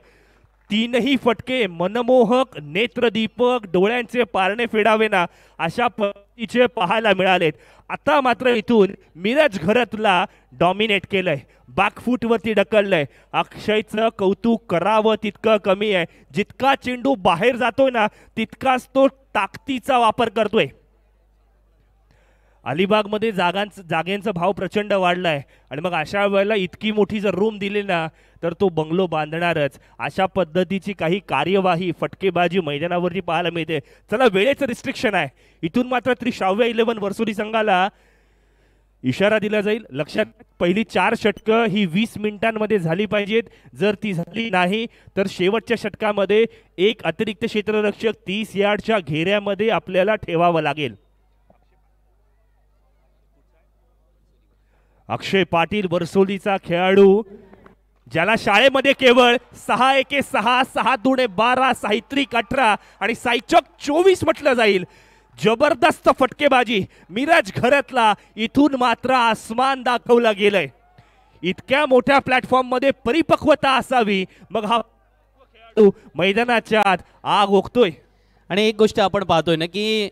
3ही फटके मनमोहक, नेत्रदीपक, डोळ्यांचे पारणे फेडावेना अशा पद्धतीचे पाहायला मिळालेत. आता मात्र इथून मिरज घरतला डॉमिनेट केलंय, बॅकफूटवरती ढकललंय. अक्षयचं कौतुक करावं तितकं कमी आहे. जितका चेंडू बाहेर जातोय ना तितकाच तो ताकदीचा वापर करतोय. अलिबागमध्ये जागेंचा भाव प्रचंड वाढलाय आणि मग अशा वेळेला इतकी मोठी जर रूम दिली ना तर तो बंगलो बांधणारच. अशा पद्धतीची काही कार्यवाही फटकेबाजी मैदानावरती पाहायला मिळते. चला, वेळेचं रिस्ट्रिक्शन आहे. इथून मात्र 30व्या 11 वर्सोली संघाला इशारा दिला जाईल. लक्षात, पहिली 4 षटकं ही 20 मिनिटांमध्ये झाली पाहिजेत. जर ती झाली नाही तर शेवटच्या षटकामध्ये एक अतिरिक्त क्षेत्ररक्षक 30 यार्डच्या घेऱ्यामध्ये आपल्याला ठेवावं लागेल. अक्षय पाटील वर्सोलीचा खेळाडू, ज्याला शाळेमध्ये केवळ 6-1-6, 6-2-12, साहित्रिक 18 आणि सायचक 24 म्हटलं जाईल. जबरदस्त फटकेबाजी मिरज घरतला. इथून मात्र आसमान दाखवलं गेलंय. इतक्या मोठ्या प्लॅटफॉर्म मध्ये परिपक्वता असावी, मग हा खेळाडू मैदानाच्या आत आग ओकतोय. आणि एक गोष्ट आपण पाहतोय ना की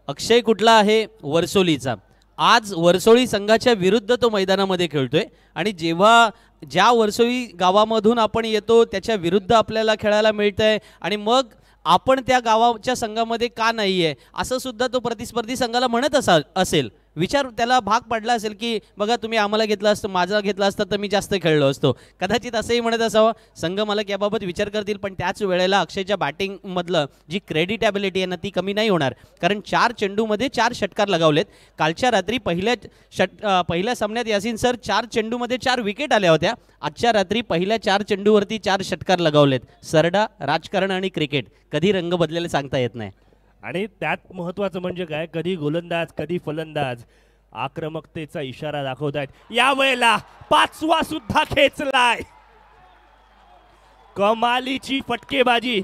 अक्षय कुठला आहे? वर्सोलीचा. आज वर्सोळी संघाच्या विरुद्ध तो मैदानामध्ये खेळतोय आणि जेव्हा ज्या वर्सोळी गावामधून आपण येतो त्याच्या विरुद्ध आपल्याला खेळायला मिळतंय आणि मग आपण त्या गावाच्या संघामध्ये का नाही आहे असं सुद्धा तो प्रतिस्पर्धी संघाला म्हणत असेल. विचार त्याला भाग पडला असेल की बघा तुम्ही आम्हाला घेतलं असतं, माझा घेतला असतं तर मी जास्त खेळलो असतो. कदाचित असंही म्हणत असावं. संघ मालक याबाबत विचार करतील, पण त्याच वेळेला अक्षयच्या बॅटिंगमधलं जी क्रेडिटॅबिलिटी आहे ना ती कमी नाही होणार. कारण 4 चेंडूमध्ये 4 षटकार लगावलेत. कालच्या रात्री पहिल्या सामन्यात यासिन सर 4 चेंडूमध्ये 4 विकेट आल्या होत्या. आजच्या रात्री पहिल्या 4 चेंडूवरती 4 षटकार लगावलेत. सरडा, राजकारण आणि क्रिकेट कधी रंग बदलेले सांगता येत नाही. आणि त्यात महत्वाचं म्हणजे काय, कधी गोलंदाज कधी फलंदाज आक्रमकतेचा इशारा दाखवत आहेत. या वेळेला 5वा सुद्धा खेचलाय. कमालीची फटकेबाजी.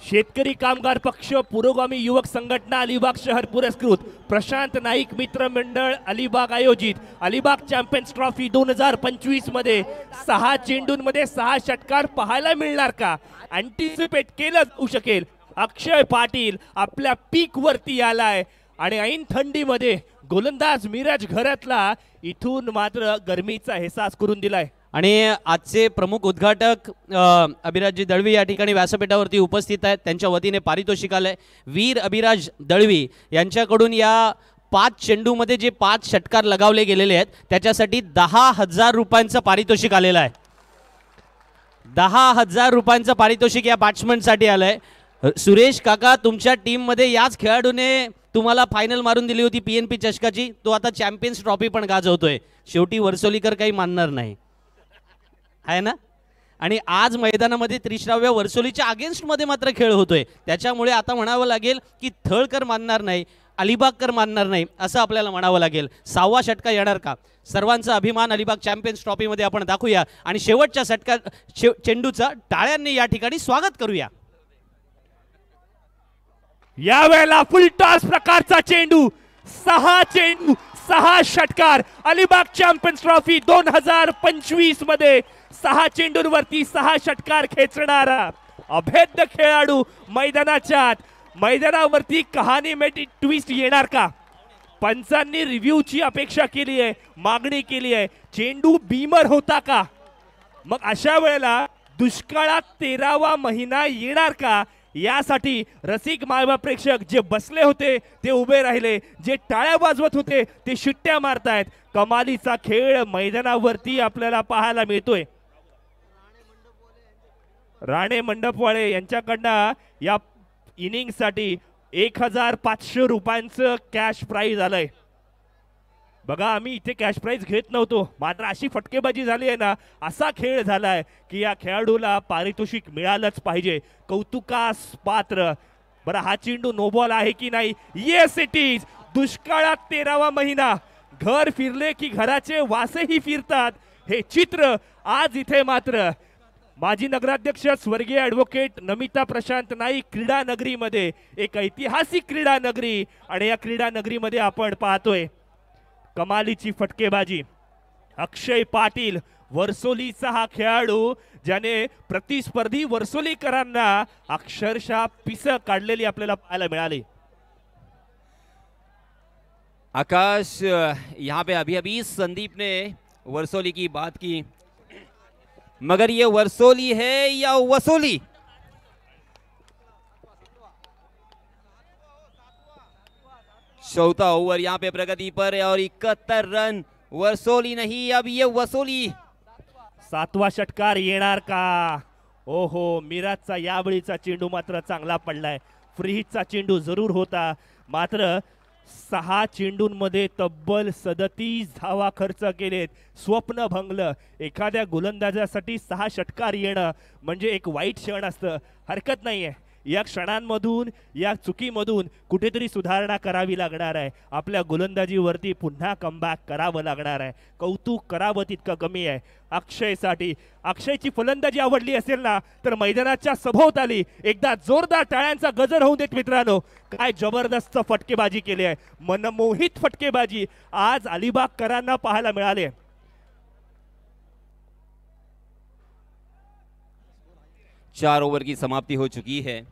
शेतकरी कामगार पक्ष, पुरोगामी युवक संघटना अलिबाग शहर पुरस्कृत, प्रशांत नाईक मित्र मंडळ अलिबाग आयोजित अलिबाग चॅम्पियन्स ट्रॉफी 2025 मध्ये 6 चेंडूंमध्ये 6 षटकार पाहायला मिळणार का? अँटिसिपेट केलं जाऊ शकेल. अक्षय पाटील आपल्या पीक वरती आलाय आणि ऐन थंडीमध्ये गोलंदाज मिरज घरातला इथून मात्र गरमीचा एहसास करून दिलाय. आणि आजचे प्रमुख उद्घाटक अभिराजजी दळवी या ठिकाणी व्यासपीठावरती उपस्थित आहेत. त्यांच्या वतीने पारितोषिक आलंय. वीर अभिराज दळवी यांच्याकडून या 5 चेंडूमध्ये जे 5 षटकार लगावले गेलेले आहेत त्याच्यासाठी 10,000 रुपयांचं पारितोषिक आलेलं आहे. 10,000 रुपयांचं पारितोषिक या बॅट्समनसाठी आलंय. सुरेश काका, तुमच्या टीममध्ये याच खेळाडूने तुम्हाला फायनल मारून दिली होती PNP चषकाची. तो आता चॅम्पियन्स ट्रॉफी पण गाजवतोय. शेवटी वर्सोलीकर काही मानणार नाही आहे ना. आणि आज मैदानामध्ये त्रिश्राव्य वर्सोलीच्या अगेन्स्टमध्ये मात्र खेळ होतोय. त्याच्यामुळे आता म्हणावं लागेल की थळकर मानणार नाही, अलिबागकर मानणार नाही असं आपल्याला म्हणावं लागेल. 6वा षटका येणार का? सर्वांचा अभिमान अलिबाग चॅम्पियन्स ट्रॉफीमध्ये आपण दाखवूया आणि शेवटच्या चेंडूचा टाळ्यांनी या ठिकाणी स्वागत करूया. यावेळेला फुल टॉस प्रकारचा चेंडू. 6 चेंडू 6 षटकार. अलिबाग चॅम्पियन्स ट्रॉफी 2025 मध्ये 6 चेंडूंवरती 6 षटकार खेचणारा अभेद्य खेळाडू मैदानाच्या आत. मैदानावरती कहाणीमेटी ट्विस्ट येणार का? पंचांनी रिव्ह्यूची अपेक्षा केली आहे, मागणी केली आहे. चेंडू बीमर होता का? मग अशा वेळेला दुष्काळात 13वा महिना येणार का? यासाठी रसिक मायबा प्रेक्षक जे बसले होते ते उभे राहिले, जे टाळ्या वाजवत होते ते शिट्ट्या मारतायत. कमालीचा खेळ मैदानावरती आपल्याला पाहायला मिळतोय. राणे मंडपवाळे यांच्याकडनं या इनिंगसाठी 1,500 रुपयांचं कॅश प्राइज आलंय. बघा, आम्ही इथे कॅश प्राइज घेत नव्हतो, मात्र अशी फटकेबाजी झाली आहे ना, असा खेळ झालाय की या खेळाडूला पारितोषिक मिळालंच पाहिजे. कौतुकास पात्र. बरं, हा चेंडू नो बॉल आहे की नाही? Yes it is. दुष्काळात 13वा महिना. घर फिरले की घराचे वासेही फिरतात, हे चित्र आज इथे मात्र माजी नगराध्यक्ष स्वर्गीय ॲडव्होकेट नमिता प्रशांत नाईक क्रीडा नगरीमध्ये, एक ऐतिहासिक क्रीडा नगरी, आणि या क्रीडा नगरीमध्ये आपण पाहतोय कमालीची फटकेबाजी. अक्षय पाटील वर्सोलीचा हा खेळाडू ज्याने प्रतिस्पर्धी वर्सोलीकरांना अक्षरशः पिस काढलेली आपल्याला पाहायला मिळाली. आकाश, यहाँ पे अभी अभी संदीप ने वर्सोली की बात की, मगर ये वर्सोली है या वसूली? चौथा ओवर यहाँ पे प्रगति पर है और 71 रन. वर्सोली नहीं, अब ये वसूली. 7वा षटकार येणार का? ओहो, मिराजचा यावेळीचा चेंडू मात्र चांगला पडलाय. फ्रीहिटचा चेंडू जरूर होता, मात्र 6 चेंडूंमध्ये तब्बल 37 धावा खर्च केलेत. स्वप्न भंगलं. एखाद्या गोलंदाजासाठी 6 षटकार येणं म्हणजे एक वाईट क्षण असतं. हरकत नाहीये, या क्षणांमधून, या चुकीमधून कुठेतरी सुधारणा करावी लागणार आहे. आपल्या गोलंदाजीवरती पुन्हा कमबॅक करावं लागणार आहे. कौतुक करावं तितकं कमी आहे अक्षयसाठी. अक्षयची फलंदाजी आवडली असेल ना, तर मैदानाच्या सभोवताली एकदा जोरदार टाळ्यांचा गजर होऊन देत मित्रांनो. काय जबरदस्त फटकेबाजी केली आहे, मनमोहित फटकेबाजी आज अलिबागकरांना पाहायला मिळाले. चार ओवर की समाप्ति हो चुकी है.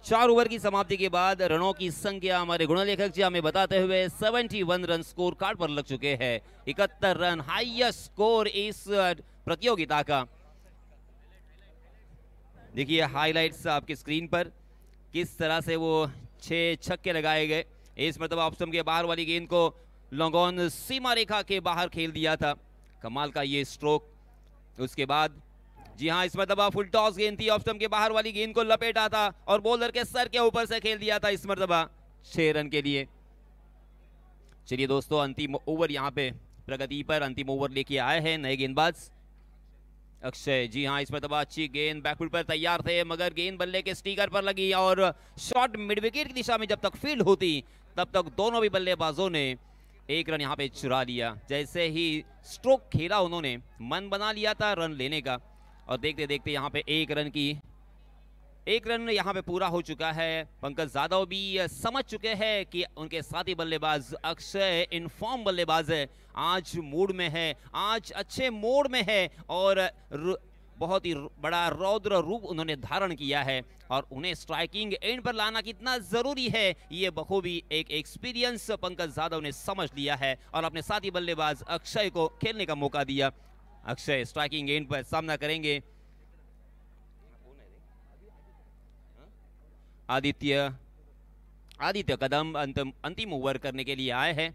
4 ओवर की समाप्ति के बाद रनों की संख्या हमारे गुणलेखक जी हमें बताते हुए 71 रन स्कोर कार्ड पर लग चुके हैं. 71 रन हाईएस्ट स्कोर इस प्रतियोगिता का. देखिए हाइलाइट्स आपकी स्क्रीन पर, किस तरह से वो 6 छक्के लगाए गए. इस मतलब ऑफ स्टंप के बाहर वाली गेंद को लॉन्गॉन सीमा रेखा के बाहर खेल दिया था. कमाल का ये स्ट्रोक. उसके बाद जी हाँ, इस मरतबा फुल टॉस गेंद थी, ऑफ स्टंप के बाहर वाली गेंद को लपेटा था और बॉलर के सर के ऊपर से खेल दिया था इस मरतबा 6 रन के लिए. चलिए दोस्तों, अंतिम ओवर यहाँ पे प्रगति पर अंतिम ओवर लेके आए हैं नए गेंदबाज अक्षय. जी हाँ, इस मरतबा अच्छी गेंद बैकफुट पर तैयार थे, मगर गेंद बल्ले के स्टिकर पर लगी और शॉट मिड विकेट की दिशा में जब तक फील्ड होती तब तक दोनों भी बल्लेबाजों ने 1 रन यहाँ पे चुरा लिया. जैसे ही स्ट्रोक खेला उन्होंने मन बना लिया था रन लेने का, और देखते देखते यहाँ पे 1 रन यहाँ पे पूरा हो चुका है. पंकज जाधव भी समझ चुके हैं कि उनके साथी बल्लेबाज अक्षय इनफॉर्म बल्लेबाज है, आज मूड में है, आज अच्छे मोड में है और बहुत ही बड़ा रौद्र रूप उन्होंने धारण किया है. और उन्हें स्ट्राइकिंग एंड पर लाना कितना जरूरी है ये बखूबी एक एक्सपीरियंस पंकज जाधव ने समझ लिया है और अपने साथी बल्लेबाज अक्षय को खेलने का मौका दिया. अक्षय स्ट्राइकिंग एंड पर सामना करेंगे. आदित्य कदम अंतिम ओवर करने के लिए आए हैं.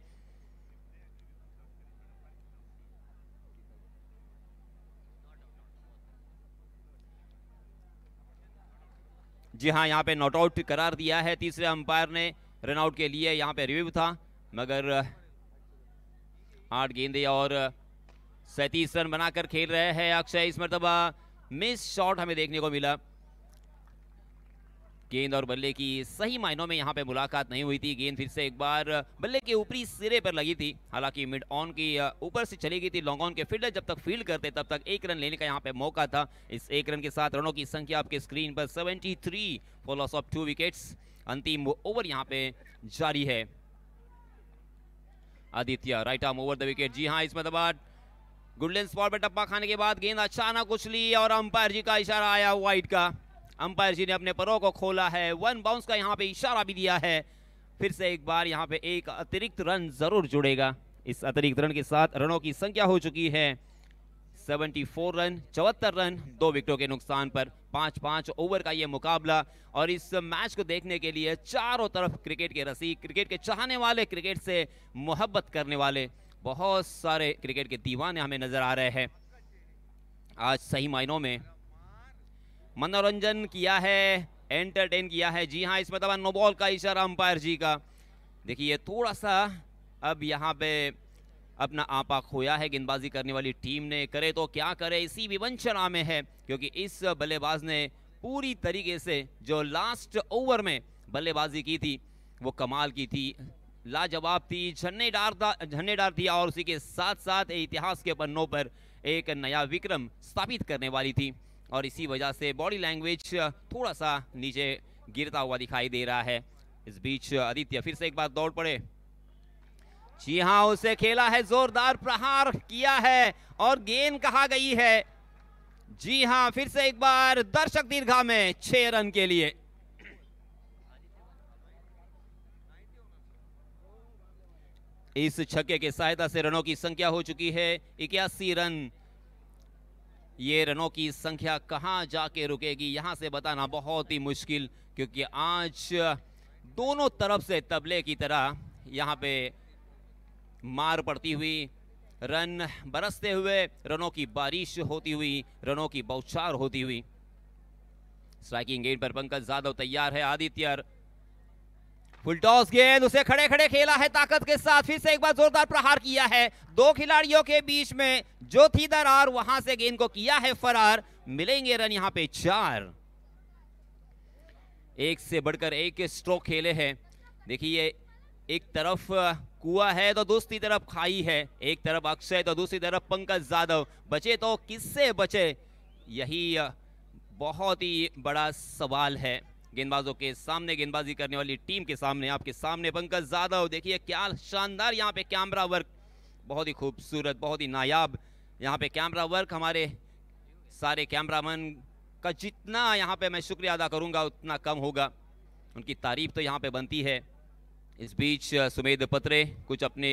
जी हाँ, यहाँ पे नॉट आउट करार दिया है तीसरे अंपायर ने. रनआउट के लिए यहाँ पे रिव्यू था, मगर 8 गेंदे और 37 रन बनाकर खेल रहे हैं अक्षय. इस मरतबा मिस शॉट हमें देखने को मिला. गेंद और बल्ले की सही मायनों में यहाँ पे मुलाकात नहीं हुई थी. गेंद फिर से एक बार बल्ले के ऊपरी सिरे पर लगी थी, हालांकि मिड ऑन की ऊपर से चली गई थी. लॉन्ग ऑन के फील्डर जब तक फील्ड करते तब तक 1 रन लेने का यहाँ पे मौका था. इस 1 रन के साथ रनों की संख्या आपके स्क्रीन पर 73 फॉर लॉस ऑफ 2 विकेट्स. अंतिम ओवर यहाँ पे जारी है. Aditya right arm over the wicket. जी हाँ, इस मरतबा गुडलैंड स्पॉट पर टप्पा खाने के बाद गेंद अचानक उछली और अंपायर जी का इशारा आया वाइड का. अंपायर जी ने अपने परों को खोला है. 1 बाउंस का यहाँ पे इशारा भी दिया है. फिर से एक बार यहाँ पे एक अतिरिक्त रन जरूर जुड़ेगा. इस अतिरिक्त रन के साथ रनों की संख्या हो चुकी है 74 रन, 74 रन 2 विकेटों के नुकसान पर. 5-5 ओवर का ये मुकाबला और इस मैच को देखने के लिए चारों तरफ क्रिकेट के रसिक, क्रिकेट के चाहने वाले, क्रिकेट से मोहब्बत करने वाले, बहुत सारे क्रिकेट के दीवाने हमें नजर आ रहे हैं. आज सही मायनों में मनोरंजन किया है, एंटरटेन किया है. जी हाँ, इस मतलब नो बॉल का इशारा अंपायर जी का. देखिए थोड़ा सा अब यहाँ पे अपना आपा खोया है गेंदबाजी करने वाली टीम ने. करे तो क्या करे, इसी विवंचना में है, क्योंकि इस बल्लेबाज ने पूरी तरीके से जो लास्ट ओवर में बल्लेबाजी की थी वो कमाल की थी. लाजवाब थी, झन्नेदार थी और उसी के साथ साथ इतिहास के पन्नों पर एक नया विक्रम स्थापित करने वाली थी। और इसी वजह से बॉडी लैंग्वेज थोड़ा सा नीचे गिरता हुआ दिखाई दे रहा है। इस बीच आदित्य फिर से एक बार दौड़ पड़े। जी हाँ, उसे खेला है, जोरदार प्रहार किया है और गेंद कहाँ गई है। जी हाँ, फिर से एक बार दर्शक दीर्घा में 6 रन के लिए। इस छक्के के सहायता से रनों की संख्या हो चुकी है 81 रन। ये रनों की संख्या कहां जाके रुकेगी यहां से बताना बहुत ही मुश्किल, क्योंकि आज दोनों तरफ से तबले की तरह यहां पे मार पड़ती हुई, रन बरसते हुए, रनों की बारिश होती हुई, रनों की बौछार होती हुई। स्ट्राइकिंग गेंद पर पंकज जाधव तैयार है। आदित्य फुल टॉस गेंद, उसे खड़े खड़े खेला है ताकत के साथ, फिर से एक बार जोरदार प्रहार किया है। 2 खिलाड़ियों के बीच में जो थी दरार, वहां से गेंद को किया है फरार। मिलेंगे रन यहां पे 4। एक से बढ़कर एक स्ट्रोक खेले हैं। देखिए, एक तरफ कुआं है तो दूसरी तरफ खाई है, एक तरफ अक्षय तो दूसरी तरफ पंकज जाधव। बचे तो किससे बचे, यही बहुत ही बड़ा सवाल है। गेंदबाजों के सामने, गेंदबाजी करने वाली टीम के सामने, आपके सामने पंकज जाधव। देखिए क्या शानदार यहाँ पे कैमरा वर्क, बहुत ही खूबसूरत, बहुत ही नायाब यहाँ पे कैमरा वर्क। हमारे सारे कैमरामैन का जितना यहाँ पे मैं शुक्रिया अदा करूँगा उतना कम होगा, उनकी तारीफ तो यहाँ पे बनती है। इस बीच सुमेध पत्रे कुछ अपने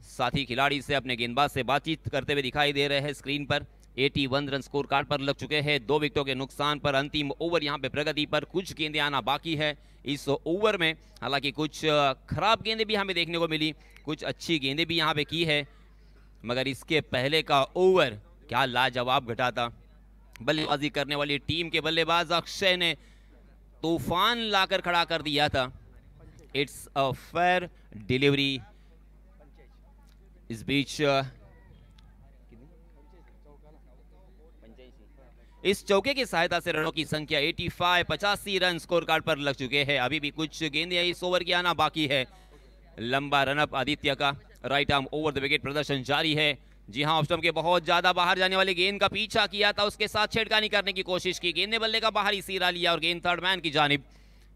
साथी खिलाड़ी से, अपने गेंदबाज से बातचीत करते हुए दिखाई दे रहे हैं स्क्रीन पर। 81 रन स्कोर कार्ड पर लग चुके हैं, 2 विकेटों के नुकसान पर। अंतिम ओवर यहाँ पे प्रगति पर, कुछ गेंदें आना बाकी है इस ओवर में। हालांकि कुछ खराब गेंदें भी हमें देखने को मिली, कुछ अच्छी गेंदें भी यहाँ पे की है, मगर इसके पहले का ओवर क्या लाजवाब घटा था। बल्लेबाजी करने वाली टीम के बल्लेबाज अक्षय ने तूफान लाकर खड़ा कर दिया था। It's a fair delivery. इस बीच इस चौके की सहायता से रनों की संख्या 85 रन स्कोर कार्ड पर लग चुके हैं। अभी भी कुछ गेंदें इस ओवर की आना बाकी है। लंबा रनअप आदित्य का, right arm over the wicket प्रदर्शन जारी है। जी हां, ऑफ स्टंप के बहुत ज्यादा बाहर जाने वाली गेंद का पीछा किया था, उसके साथ छेड़खानी करने की कोशिश की, गेंद ने बल्ले का बाहरी सीरा लिया और गेंद थर्ड मैन की जानिब।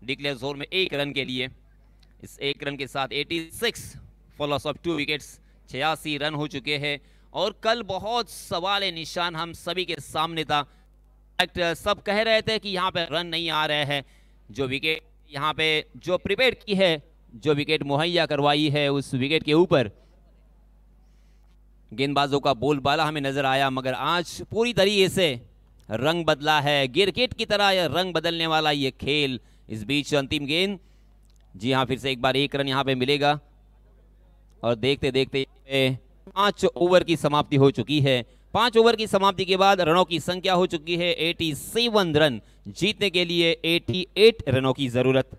डिक्लेयर जोन में 1 रन के लिए। इस 1 रन के साथ 86 for loss of 2 wickets, 86 run हो चुके हैं। और कल बहुत सवाल निशान हम सभी के सामने था। सब कह रहे थे कि यहाँ पे रन नहीं आ रहे हैं। जो विकेट यहाँ पे जो प्रिपेयर की है, जो विकेट मुहैया करवाई है, उस विकेट के ऊपर गेंदबाजों का बोलबाला हमें नजर आया, मगर आज पूरी तरीके से रंग बदला है। क्रिकेट की तरह यह रंग बदलने वाला ये खेल। इस बीच अंतिम गेंद, जी हाँ, फिर से एक बार 1 रन यहाँ पे मिलेगा। और देखते देखते 5 ओवर की समाप्ति हो चुकी है। 5 ओवर की समाप्ति के बाद रनों की संख्या हो चुकी है 87 रन। जीतने के लिए 88 रनों की जरूरत।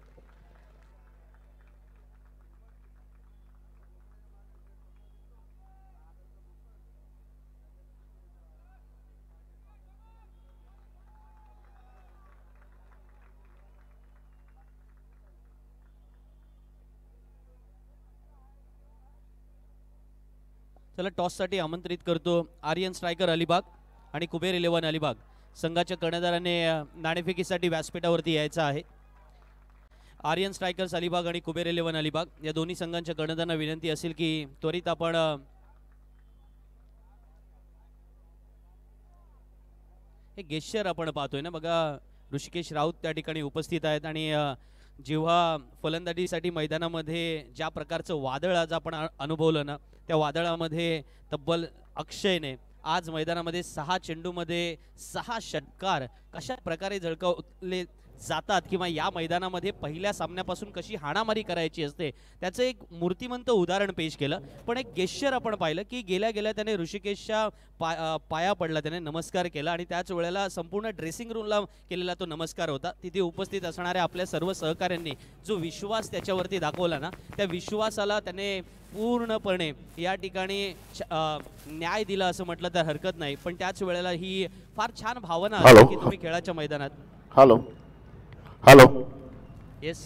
चला, टॉससाठी आमंत्रित करतो आर्यन स्ट्रायकर अलिबाग आणि कुबेर 11 अलिबाग संघाच्या कर्णधाराने नाणेफेकीसाठी व्यासपीठावरती यायचं आहे। आर्यन स्ट्रायकर्स अलिबाग आणि कुबेर 11 अलिबाग या दोन्ही संघांच्या कर्णधारांना विनंती असेल की त्वरित आपण हे गेस्चर आपण पाहतोय ना बघा, ऋषिकेश राऊत त्या ठिकाणी उपस्थित आहेत आणि जेव्हा फलंदाजीसाठी मैदानामध्ये ज्या प्रकारचं वादळ आज आपण अनुभवलं ना, त्या वादळामध्ये तब्बल अक्षयने आज मैदानामध्ये 6 चेंडूमध्ये 6 षटकार कशा प्रकारे झळकावले जातात किंवा या मैदानामध्ये पहिल्या सामन्यापासून कशी हाणामारी करायची असते त्याचं एक मूर्तिमंत उदाहरण पेश केलं। पण एक गेस्चर आपण पाहिलं की गेल्या गेल्या त्याने ऋषिकेशच्या पाया पडला, त्याने नमस्कार केला आणि त्याच वेळेला संपूर्ण ड्रेसिंग रूमला केलेला तो नमस्कार होता। तिथे उपस्थित असणाऱ्या आपल्या सर्व सहकाऱ्यांनी जो विश्वास त्याच्यावरती दाखवला ना, त्या विश्वासाला त्याने पूर्णपणे या ठिकाणी न्याय दिला असं म्हटलं तर हरकत नाही। पण त्याच वेळेला ही फार छान भावना आहे की तुम्ही खेळाच्या मैदानात हॅलो हॅलो येस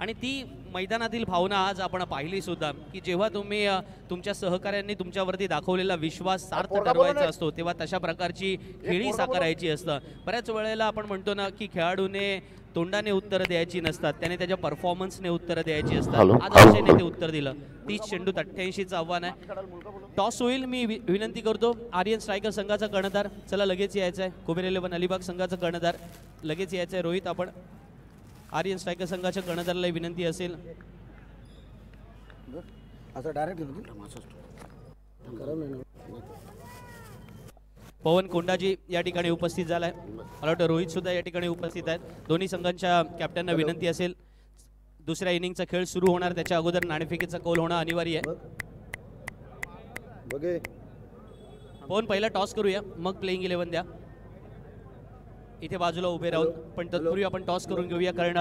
आणि ती मैदानातील भावना आज आपण पाहिली सुद्धा की जेव्हा तुम्ही तुमच्या सहकाऱ्यांनी तुमच्यावरती दाखवलेला विश्वास सार्थ ठरवायचा असतो तेव्हा तशा प्रकारची खेळी साकारायची असतं. बऱ्याच वेळेला आपण म्हणतो ना की खेळाडूने तोंडाने उत्तरं द्यायची नसतात, त्याने त्याच्या परफॉर्मन्सने उत्तरं द्यायची असतात. आज अक्षयने ते उत्तर दिलं. 30 चेंडूत 88चं आव्हान आहे. टॉस होईल. मी विनंती करतो आर्यन स्ट्रायकर संघाचा कर्णधार चला लगेच यायचं आहे. कुबेर 11 अलिबाग संघाचा कर्णधार लगेच यायचं आहे. रोहित आपण आर्यन स्ट्रायकर संघाच्या कर्णधाराला विनंती असेल. असं डायरेक्ट पवन कोंडाजी या ठिकाणी उपस्थित झालाय. मला वाटतं रोहित सुद्धा या ठिकाणी उपस्थित आहेत. दोन्ही संघांच्या कॅप्टनना विनंती असेल दुसऱ्या इनिंगचा खेळ सुरू होणार त्याच्या अगोदर नाणेफेकीचा कौल होणं अनिवार्य आहे. पवन पहिला टॉस करूया मग प्लेइंग 11 द्या. इथे बाजूला उभे राहून पण तत्पूर्वी आपण टॉस करून घेऊया कारण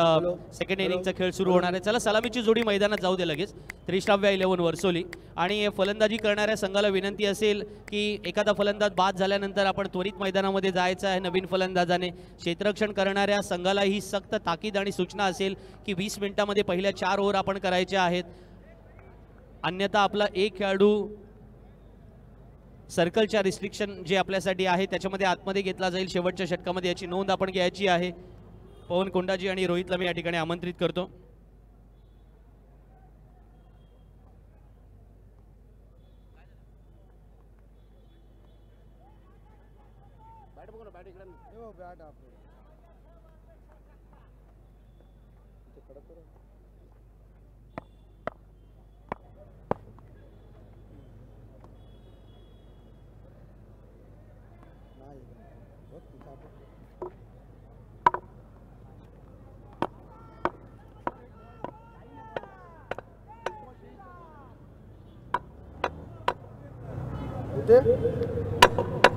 सेकंड इनिंगचा खेळ सुरू होणार आहे. चला सलामीची जोडी मैदानात जाऊ दे लगेच. त्रिश्राव्या 11 वर्सोली आणि फलंदाजी करणाऱ्या संघाला विनंती असेल की एखादा फलंदाज बाद झाल्यानंतर आपण त्वरित मैदानामध्ये जायचं आहे नवीन फलंदाजाने. क्षेत्ररक्षण करणाऱ्या संघाला ही सक्त ताकीद आणि सूचना असेल की 20 मिनिटांमध्ये पहिल्या 4 ओव्हर आपण करायच्या आहेत. अन्यथा आपला एक खेळाडू सर्कलच्या रिस्ट्रिक्शन जे आपल्यासाठी आहे त्याच्यामध्ये आतमध्ये घेतला जाईल शेवटच्या षटकामध्ये. याची नोंद आपण घ्यायची आहे. पवन कोंडाजी आणि रोहितला मी या ठिकाणी आमंत्रित करतो.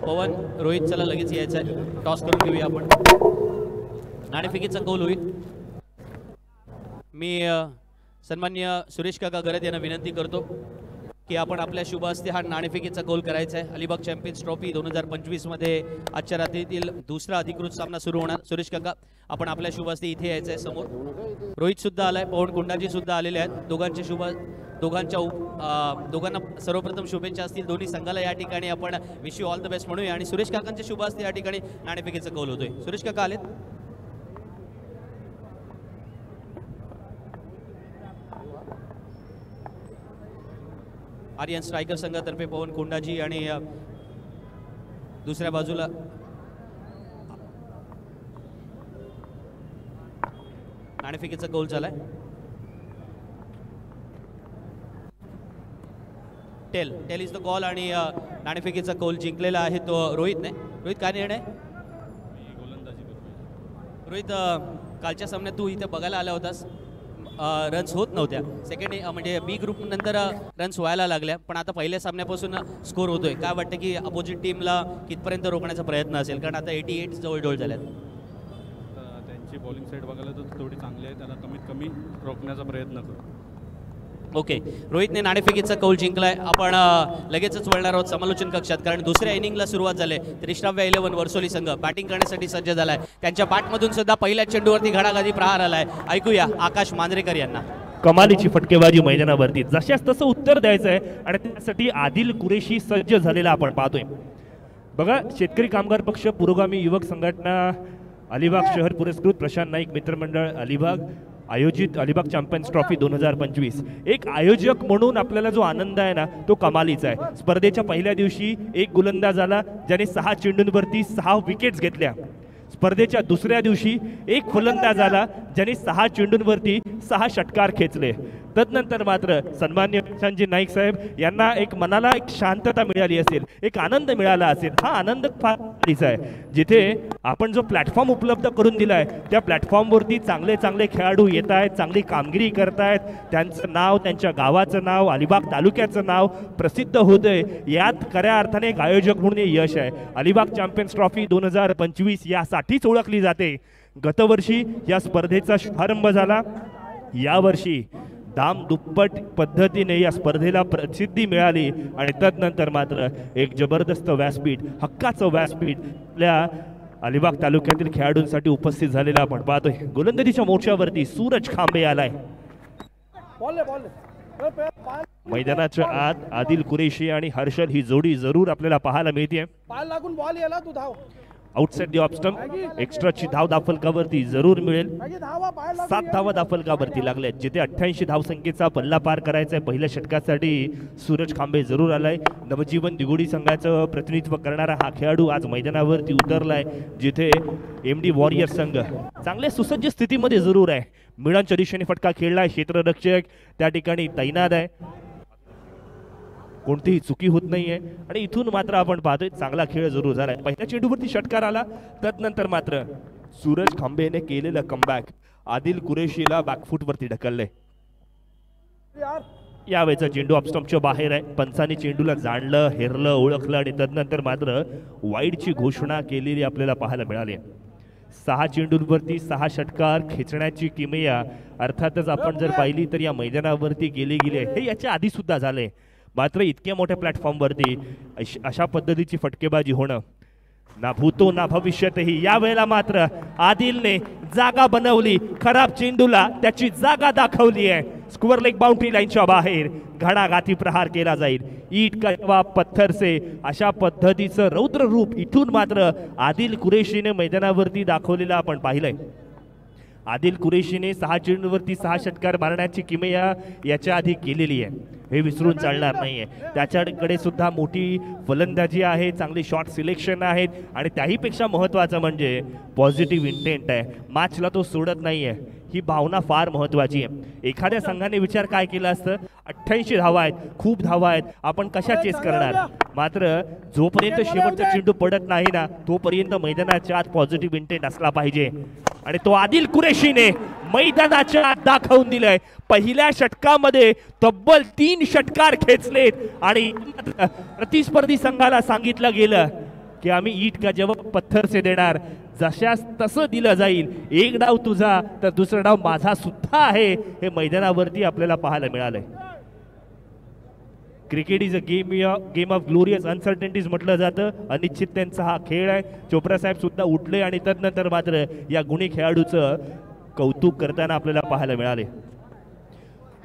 पवन रोहित चला लगेच यायचं आहे. टॉस करून घेऊया आपण. नाणेफेकीचा कौल होईल. मी सन्मान्य सुरेश काका गरत यांना विनंती करतो की आपण आपल्या शुभ हस्ते हा नाणेफेकीचा कौल करायचा आहे. अलिबाग चॅम्पियन्स ट्रॉफी 2025 मध्ये आजच्या रात्रीतील दुसरा अधिकृत सामना सुरू होणार. सुरेश काका आपण आपल्या शुभ हस्ते इथे यायचं आहे समोर. रोहित सुद्धा आलाय. पवन कोंडाजी सुद्धा आलेले आहेत. दोघांना सर्वप्रथम शुभेच्छा असतील. दोन्ही संघाला या ठिकाणी आपण wish you all the best म्हणूया आणि सुरेश काकांच्या शुभ हस्ते या ठिकाणी नाणेफेकीचा कौल होतोय. सुरेश काका आलेत. आर्यन स्ट्रायकर संघातर्फे पवन कोंडाजी आणि दुसऱ्या बाजूला नाणेफेकीचा कौल झालाय. टेल इज द कॉल आणि नाणेफेकीचा कौल जिंकलेला आहे तो रोहितने. रोहित काय निर्णय? रोहित कालच्या सामन्यात तू इथे बघायला आला होतास. रन्स होत नव्हत्या. सेकंड म्हणजे बी ग्रुप नंतर रन्स व्हायला लागल्या पण आता पहिल्या सामन्यापासून स्कोर होतोय. काय वाटतं की अपोजिट टीमला कितपर्यंत रोखण्याचा प्रयत्न असेल कारण आता 88 जवळ झाल्यात. त्यांची बॉलिंग साईड बघायला तर थोडी चांगली आहे. त्याला कमीत कमी रोखण्याचा प्रयत्न करू. ओके रोहितने नाणेफेकीचा कौल जिंकलाय. आपण लगेचच वळणार आहोत समालोचन कक्षात कारण दुसऱ्या इनिंगला सुरुवात झाली. त्रिश्राव्या 11 वर्सोली संघ बॅटिंग करण्यासाठी सज्ज झालाय. त्यांच्या बॅटमधून सुद्धा पहिल्या चेंडूवरती घडाघाती प्रहार आलाय. ऐकूया आकाश मांजरेकर यांना. कमालीची फटकेबाजी मैदानावरती जशास तसं उत्तर द्यायचं आहे आणि त्यासाठी आदिल कुरेशी सज्ज झालेला आपण पाहतोय. बघा शेतकरी कामगार पक्ष पुरोगामी युवक संघटना अलिबाग शहर पुरस्कृत प्रशांत नाईक मित्रमंडळ अलिबाग आयोजित अलिबाग चॅम्पियन्स ट्रॉफी 2025 एक आयोजक म्हणून आपल्याला जो आनंद आहे ना तो कमालीचा आहे. स्पर्धेच्या पहिल्या दिवशी एक गोलंदाज आला ज्याने 6 चेंडूंवरती 6 विकेट्स घेतल्या. स्पर्धेच्या दुसऱ्या दिवशी एक फलंदाज आला ज्याने 6 चेंडूंवरती 6 षटकार खेचले. तदनंतर मात्र सन्मान्य संजय नाईक साहेब यांना एक मनाला एक शांतता मिळाली असेल, एक आनंद मिळाला असेल. हा आनंद फार आहे जिथे आपण जो प्लॅटफॉर्म उपलब्ध करून दिला आहे त्या प्लॅटफॉर्मवरती चांगले चांगले खेळाडू येत आहेत, चांगली कामगिरी करतायत. त्यांचं नाव, त्यांच्या गावाचं नाव, अलिबाग तालुक्याचं नाव प्रसिद्ध होतंय. यात खऱ्या अर्थाने एक आयोजक म्हणून यश आहे. अलिबाग चॅम्पियन्स ट्रॉफी 2025 यासाठीच ओळखली जाते. गतवर्षी या स्पर्धेचा शुभारंभ झाला. यावर्षी दाम दुप्पट पद्धतीने या स्पर्धेला प्रसिद्धी मिळाली आणि तदनंतर मात्र एक जबरदस्त व्यासपीठ, हक्काचं व्यासपीठ आपल्या अलिबाग तालुक्यातील खेळाडूंसाठी उपस्थित झालेला आपण पाहतोय. गोलंदाजीच्या मोर्चावरती सूरज खांबे आलाय. मैदानाच्या आत आदिल कुरेशी आणि हर्षल ही जोडी जरूर आपल्याला पाहायला मिळते. आउटसाइड दी ऑफ स्टंप एक्स्ट्राची धाव दाफलकावरती जरूर मिळेल. 7 धावा दाफलकावरती लागल्यात, जिथे 88 धावसंख्येचा पल्ला पार करायचा आहे. पहिल्या षटकासाठी सूरज खांबे जरूर आलाय. नवजीवन दिगोडी संघाचं प्रतिनिधित्व करणारा हा खेळाडू आज मैदानावरती उतरलाय, जिथे MD वॉरियर संघ चांगल्या सुसज्ज स्थितीमध्ये जरूर आहे. मिळांच्या दिशेने फटका खेळलाय. क्षेत्ररक्षक त्या ठिकाणी तैनात आहे. कोणतीही चुकी होत नाहीये आणि इथून मात्र आपण पाहतोय चांगला खेळ जरूर झालाय. पहिल्या चेंडूवरती षटकार आला, तदनंतर मात्र सूरज खांबेने केलेलं कमबॅक आदिल कुरेशीला बॅकफूटवरती ढकललंय. यावेळेचा चेंडू ऑफस्टंपच्या बाहेर आहे. पंचांनी चेंडूला जाणलं, हेरलं, ओळखलं आणि तदनंतर मात्र वाईडची घोषणा केलेली आपल्याला पाहायला मिळाली. 6 चेंडूंवरती 6 षटकार खेचण्याची किमया अर्थातच आपण जर पाहिली तर या मैदानावरती केली गेली आहे. हे याच्या आधी सुद्धा झाले, मात्र इतक्या मोठ्या प्लॅटफॉर्मवरती अशा पद्धतीची फटकेबाजी होणं ना भूतो ना भविष्यातही. यावेळेला मात्र आदिलने जागा बनवली, खराब चेंडूला त्याची जागा दाखवली आहे. स्क्वेअर लेग बाउंड्री लाईनच्या बाहेर घणाघाती प्रहार केला जाईल. ईट का पत्थर से अशा पद्धतीचं रौद्र रूप इथून मात्र आदिल कुरेशीने मैदानावरती दाखवलेलं आपण पाहिलंय. आदिल कुरेशीने 6 चेंडूवरती 6 षटकार मारण्याची किमया याच्या आधी केलेली आहे, हे विसरून चालणार नाहीये. त्याच्याकडे सुद्धा मोठी फलंदाजी आहे, चांगली शॉट सिलेक्शन आहेत आणि त्याहीपेक्षा महत्त्वाचं म्हणजे पॉझिटिव्ह इंटेंट आहे. मॅचला तो सोडत नाहीये, ही भावना फार महत्त्वाची आहे. एखाद्या संघाने विचार काय केला असतं, 88 धावा आहेत, खूप धावा आहेत, आपण कशा चेस करणार. मात्र जोपर्यंत शेवटचा चेंडू पडत नाही ना, तोपर्यंत मैदानाच्या आत पॉझिटिव्ह इंटेंट असला पाहिजे आणि तो आदिल कुरेशीने मैदानाच्या आत दाखवून दिलंय. पहिल्या षटकामध्ये तब्बल 3 षटकार खेचलेत आणि प्रतिस्पर्धी संघाला सांगितलं गेलं की आम्ही ईट का जवाब पत्थर से देणार, जशास तसं दिलं जाईल. एक डाव तुझा तर दुसरा डाव माझा सुद्धा आहे, हे मैदानावरती आपल्याला पाहायला मिळालंय. Cricket is a game of glorious uncertainties म्हटलं जातं. अनिश्चिततेचा हा खेळ आहे. चोप्रा साहेब सुद्धा उठले आणि तदनंतर मात्र या गुणी खेळाडूचं कौतुक करताना आपल्याला पाहायला मिळाले.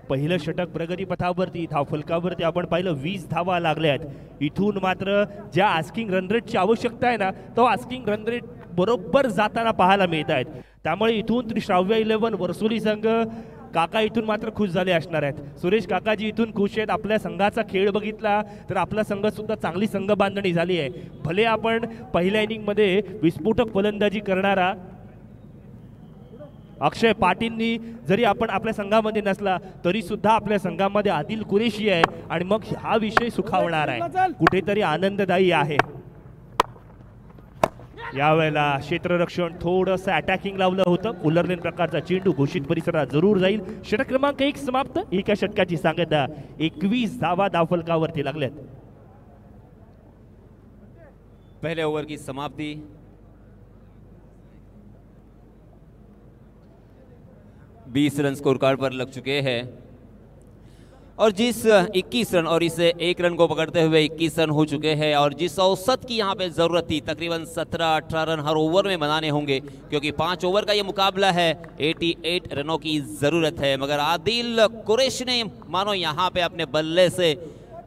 पहिलं षटक प्रगतीपथावरती धावफलकावरती आपण पाहिलं 20 धावा लागल्यात. इथून मात्र ज्या आस्किंग रन रेटची आवश्यकता आहे ना, तो आस्किंग रन रेट बरोबर जाताना पाहायला मिळत आहेत. त्यामुळे इथून त्रिश्राव्य 11 वर्सोली संघ काका इथून मात्र खुश झाले असणार आहेत. सुरेश काकाजी इथून खुश आहेत. आपल्या संघाचा खेळ बघितला तर आपला संघ सुद्धा चांगली संघ बांधणी झाली आहे. भले आपण पहिल्या इनिंगमध्ये विस्फोटक फलंदाजी करणारा अक्षय पाटीलनी जरी आपण आपल्या संघामध्ये नसला तरी सुद्धा आपल्या संघामध्ये आदिल कुरेशी आहे आणि मग हा विषय सुखावणार आहे, कुठेतरी आनंददायी आहे. यावेळेला क्षेत्ररक्षण थोडंसं अटॅकिंग लावलं होतं. उलरलेन प्रकारचा चेंडू घोषित परिसरात जरूर जाईल. षटक क्रमांक 1 समाप्त. एका षटकाची सांगता 21 धावा धावफलकावरती लागल्यात. पहले ओवर की समाप्ति. बीस रन स्कोर कार्ड पर लग चुके हैं और जिस 21 रन और इसे 1 रन को पकड़ते हुए 21 रन हो चुके हैं और जिस औसत की यहाँ पे ज़रूरत थी तकरीबन 17-18 रन हर ओवर में बनाने होंगे, क्योंकि 5 ओवर का ये मुकाबला है, 88 रनों की ज़रूरत है. मगर आदिल कुरैशी ने मानो यहाँ पे अपने बल्ले से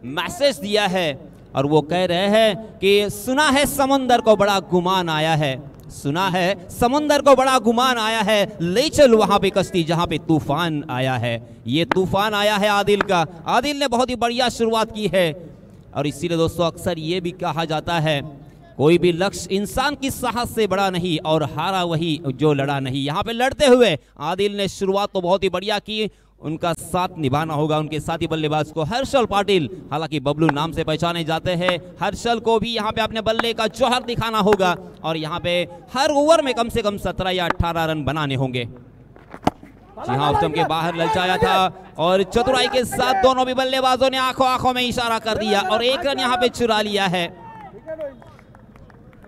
मैसेज दिया है और वो कह रहे हैं कि सुना है समंदर को बड़ा गुमान आया है, सुना है समुंदर को बड़ा गुमान आया है, ले चल वहां पे कश्ती जहां पे तूफान आया है. ये तूफान आया है आदिल का. आदिल ने बहुत ही बढ़िया शुरुआत की है और इसीलिए दोस्तों अक्सर ये भी कहा जाता है कोई भी लक्ष्य इंसान की साहस से बड़ा नहीं और हारा वही जो लड़ा नहीं. यहाँ पे लड़ते हुए आदिल ने शुरुआत तो बहुत ही बढ़िया की. उनका साथ निभाना होगा उनके साथी बल्लेबाज को हर्षल पाटिल, हालांकि बबलू नाम से पहचाने जाते हैं. हर्षल को भी यहाँ पे अपने बल्ले का जौहर दिखाना होगा और यहाँ पे हर ओवर में कम से कम 17 या 18 रन बनाने होंगे. जी हाँ, ऑफ के बाहर ललचाया था और चतुराई के साथ दोनों भी बल्लेबाजों ने आंखों आंखों में इशारा कर दिया और 1 रन यहाँ पे चुरा लिया है.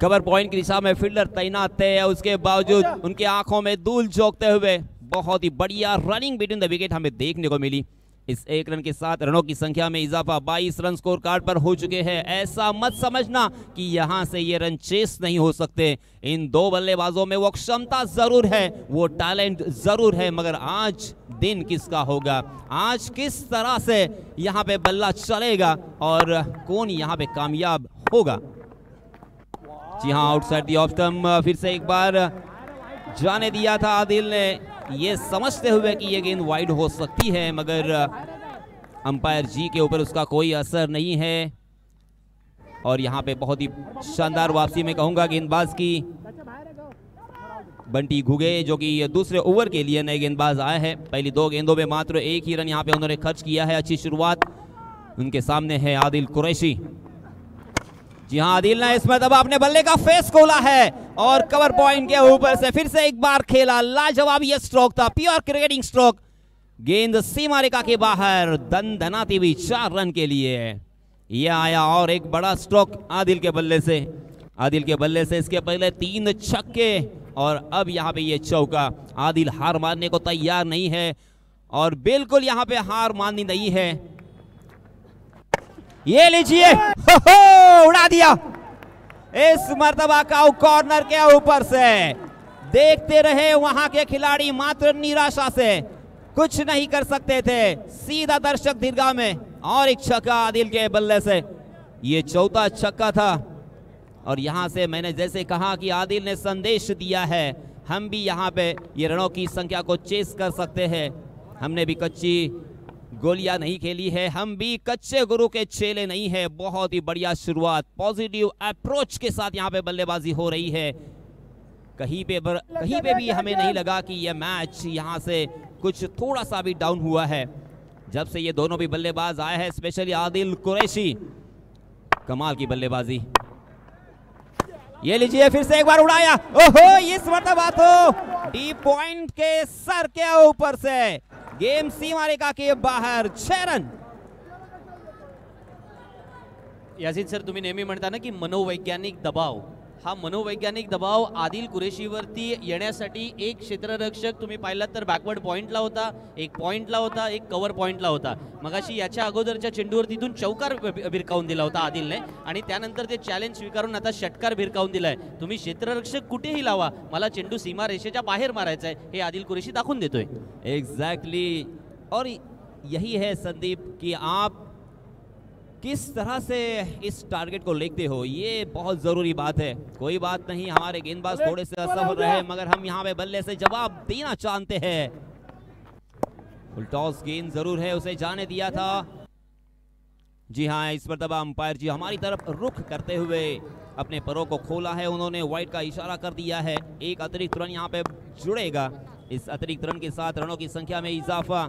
कवर पॉइंट की दिशा में फील्डर तैनात थे, उसके बावजूद उनकी आंखों में धूल झोंकते हुए बहुत ही बढ़िया रनिंग बिटवीन द विकेट हमें देखने को मिली. इस 1 रन के साथ रनों की संख्या में इजाफा 22 रन स्कोर कार्ड पर हो चुके हैं। ऐसा मत समझना कि यहां से ये रन चेस नहीं हो सकते। इन दो बल्लेबाजों में वो क्षमता जरूर है, वो टैलेंट जरूर है, मगर आज दिन किसका होगा, आज किस तरह से यहां पे बल्ला चलेगा और कौन यहां पे कामयाब होगा। जी हां, आउटसाइड दी ऑफ स्टंप फिर से एक बार जाने दिया था आदिल ने, ये समझते हुए कि ये गेंद वाइड हो सकती है, मगर अंपायर जी के ऊपर उसका कोई असर नहीं है। और यहाँ पे बहुत ही शानदार वापसी में कहूंगा गेंदबाज की, बंटी घुगे जो कि दूसरे ओवर के लिए नए गेंदबाज आए हैं। पहली 2 गेंदों में मात्र 1 ही रन यहाँ पे उन्होंने खर्च किया है। अच्छी शुरुआत उनके सामने है आदिल कुरैशी। जी हाँ, आदिल ने इस मरतबा अपने बल्ले का फेस खोला है और कवर पॉइंट के ऊपर से फिर से एक बार खेला। लाजवाब ये स्ट्रोक था, प्योर क्रिकेटिंग स्ट्रोक। गेंद सीमा रेखा के बाहर दनदनाती हुई 4 रन के लिए ये आया। और एक बड़ा स्ट्रोक आदिल के बल्ले से, आदिल के बल्ले से इसके पहले 3 छक्के और अब यहाँ पे ये चौका। आदिल हार मानने को तैयार नहीं है और बिल्कुल यहाँ पे हार माननी नहीं है। ये लीजिए, उड़ा दिया इस मर्तबा का कॉर्नर के ऊपर से। देखते रहे वहां के खिलाड़ी, मात्र निराशा से कुछ नहीं कर सकते थे। सीधा दर्शक दीर्घा में और एक छक्का आदिल के बल्ले से, ये चौथा छक्का था। और यहां से मैंने जैसे कहा कि आदिल ने संदेश दिया है, हम भी यहां पे ये रनों की संख्या को चेस कर सकते हैं। हमने भी कच्ची गोलियां नहीं खेली है, हम भी कच्चे गुरु के चेले नहीं है। बहुत ही बढ़िया शुरुआत, पॉजिटिव अप्रोच के साथ यहाँ पे बल्लेबाजी हो रही है। कहीं पे भी हमें नहीं लगा कि यह मैच यहाँ से कुछ थोड़ा सा भी डाउन हुआ है। जब से ये दोनों भी बल्लेबाज आए हैं, स्पेशली आदिल कुरैशी, कमाल की बल्लेबाजी। ये लीजिए, फिर से एक बार उड़ाया। ओहो, इस मरतबा तो डीप पॉइंट के सर के ऊपर से गेम सीमा रेखा के बाहर 6 रन। यासीन सर, तुम्ही नेहमी म्हणता ना की मनोवैज्ञानिक दबाव, हा मनोवैज्ञानिक दबाव आदिल कुरेशीवरती येण्यासाठी एक क्षेत्ररक्षक तुम्ही पाहिलात तर बॅकवर्ड पॉइंटला होता, एक पॉइंटला होता, एक कव्हर पॉइंटला होता। मगाशी याच्या अगोदरच्या चेंडूवर तिथून चौकार भिरकावून दिला होता आदिलने आणि त्यानंतर ते चॅलेंज स्वीकारून आता षटकार भिरकावून दिलाय। तुम्ही क्षेत्ररक्षक कुठेही लावा, मला चेंडू सीमा रेषेच्या बाहेर मारायचा आहे, हे आदिल कुरेशी दाखवून देतोय। एग्जैक्टली, और यही है संदीप कि आप किस तरह से इस टारगेट को लेते हो, ये बहुत जरूरी बात है। कोई बात नहीं, हमारे गेंदबाज थोड़े से असफल रहे, मगर हम यहाँ पे बल्ले से जवाब देना चाहते हैं। फुल टॉस गेंद जरूर है, उसे जाने दिया था। जी हाँ, इस मरतबा अंपायर जी हमारी तरफ रुख करते हुए अपने परों को खोला है, उन्होंने वाइड का इशारा कर दिया है। एक अतिरिक्त रन यहाँ पे जुड़ेगा। इस अतिरिक्त रन के साथ रनों की संख्या में इजाफा,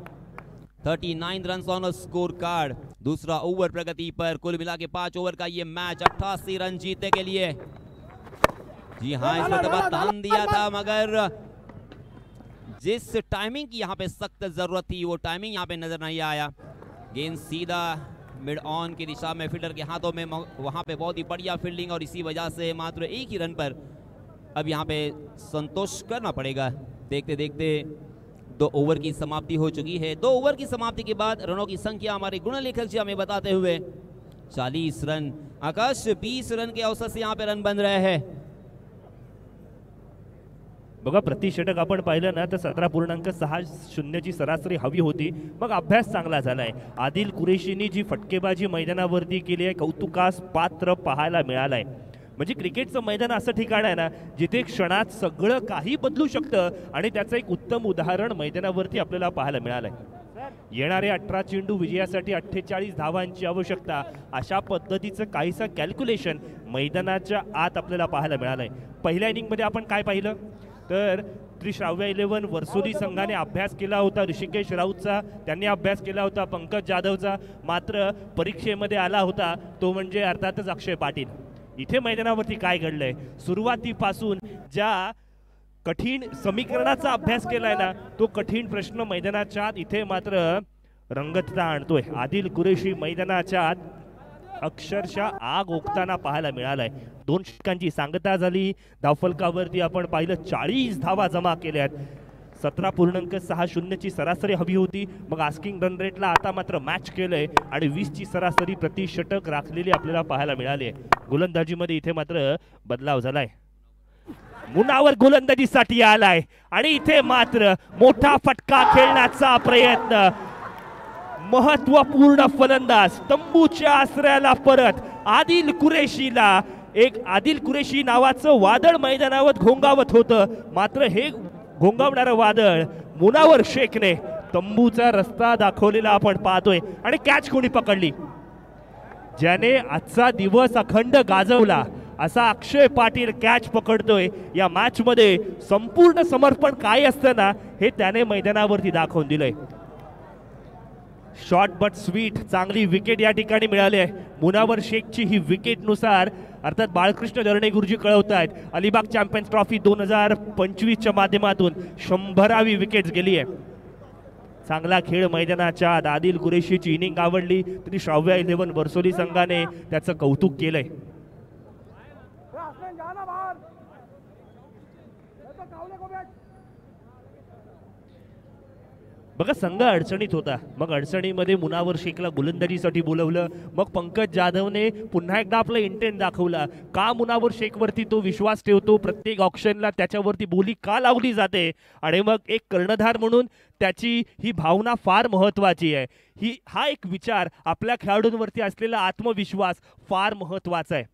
39 रन ऑन स्कोर कार्ड। दूसरा ओवर प्रगति पर, कुल मिला के 5 ओवर का ये मैच 88 रन जीतने के लिए। जी हाँ, इस मरतबा तान दिया था, मगर जिस टाइमिंग की यहाँ पे सख्त जरूरत थी वो टाइमिंग यहाँ पे नजर नहीं आया। गेंद सीधा मिड ऑन की दिशा में फील्डर के हाथों में, वहां पे बहुत ही बढ़िया फील्डिंग और इसी वजह से मात्र 1 ही रन पर अब यहाँ पे संतोष करना पड़ेगा। देखते देखते 2 ओवर की समाप्ति हो चुकी है। 2 ओवर की समाप्ति के बाद रनों की संख्या हमारे गुणलेखक जी हमें बताते हुए 40 रन। आकाश, 20 रन के औसत से यहाँ पे रन बन रहे हैं। बघा, प्रतिषटक आपण पाहिलं ना तर 17.60 ची सरासरी हवी होती, मग अभ्यास चांगला झालाय। आदिल कुरेशीनी जी फटकेबाजी मैदानावरती केली आहे, कौतुकास पात्र पाहायला मिळालाय। म्हणजे क्रिकेटचं मैदान असं ठिकाण आहे ना जिथे क्षणात सगळं काही बदलू शकतं आणि त्याचं एक उत्तम उदाहरण मैदानावरती आपल्याला पाहायला मिळालंय। येणारे 18 चेंडू विजयासाठी 48 धावांची आवश्यकता, अशा पद्धतीचं काहीसं कॅल्क्युलेशन मैदानाच्या आत आपल्याला पाहायला मिळालंय। पहिल्या इनिंगमध्ये आपण काय पाहिलं तर त्रिश्राव्य 11 वर्सोली संघाने अभ्यास केला होता, ऋषिकेश राऊतचा त्यांनी अभ्यास केला होता, पंकज जाधवचा, मात्र परीक्षेमध्ये आला होता तो म्हणजे अर्थातच अक्षय पाटील। इथे मैदानावरती काय घडलंय, सुरुवातीपासून ज्या कठीण समीकरणाचा अभ्यास केलाय ना तो कठीण प्रश्न मैदानाच्या आत इथे मात्र रंगतता आणतोय। आदिल कुरेशी मैदानाच्या आत अक्षरशः आग ओकताना पाहायला मिळालाय। 2 षटकांची सांगता झाली, धावफलकावरती आपण पाहिलं 40 धावा जमा केल्यात। 17.60ची सरासरी हवी होती. मग आस्किंग रन रेटला आता मात्र मॅच केलंय आणि 20ची सरासरी प्रति षटक राखलेली आपल्याला पाहायला मिळाली आहे. गोलंदाजीमध्ये इथे मात्र बदलाव झालाय. मुनावर गोलंदाजीसाठी आलाय आणि इथे मात्र मोठा फटका खेळण्याचा प्रयत्न. महत्वपूर्ण फलंदाज तंबूच्या आश्रयाला परत आदिल कुरेशीला. एक आदिल कुरेशी नावाचं वादळ मैदानावर घोंगावत होतं, मात्र हे घोंगावणारं वादळ मुनावर शेखने तंबूचा रस्ता दाखवलेला आपण पाहतोय. आणि कॅच कोणी पकडली? ज्याने आजचा दिवस अखंड गाजवला असा अक्षय पाटील कॅच पकडतोय. या मॅच मध्ये संपूर्ण समर्पण काय असतं ना, हे त्याने मैदानावरती दाखवून दिलंय. शॉर्ट बट स्वीट चांगली विकेट या ठिकाणी मिळाली आहे. मुनावर शेखची ही विकेट नुसार अर्थात बाळकृष्ण दर्णे गुरुजी कळवतायत अलिबाग चॅम्पियन्स ट्रॉफी 2025च्या माध्यमातून 100वी विकेट गेली आहे. चांगला खेळ मैदानाच्या आत. आदिल कुरेशीची इनिंग आवडली तरी श्राव्या 11 बरसोली संघाने त्याचं कौतुक केलंय. बघा संघ अडचणीत होता, मग अडचणीमध्ये मुनावर शेखला गोलंदाजीसाठी बोलवलं. मग पंकज जाधवने पुन्हा एकदा आपला इंटेंट दाखवला. का मुनावर शेखवरती तो विश्वास ठेवतो, प्रत्येक ऑप्शनला त्याच्यावरती बोली का लावली जाते, आणि मग एक कर्णधार म्हणून त्याची ही भावना फार महत्वाची आहे. हा एक विचार, आपल्या खेळाडूंवरती असलेला आत्मविश्वास फार महत्वाचा आहे.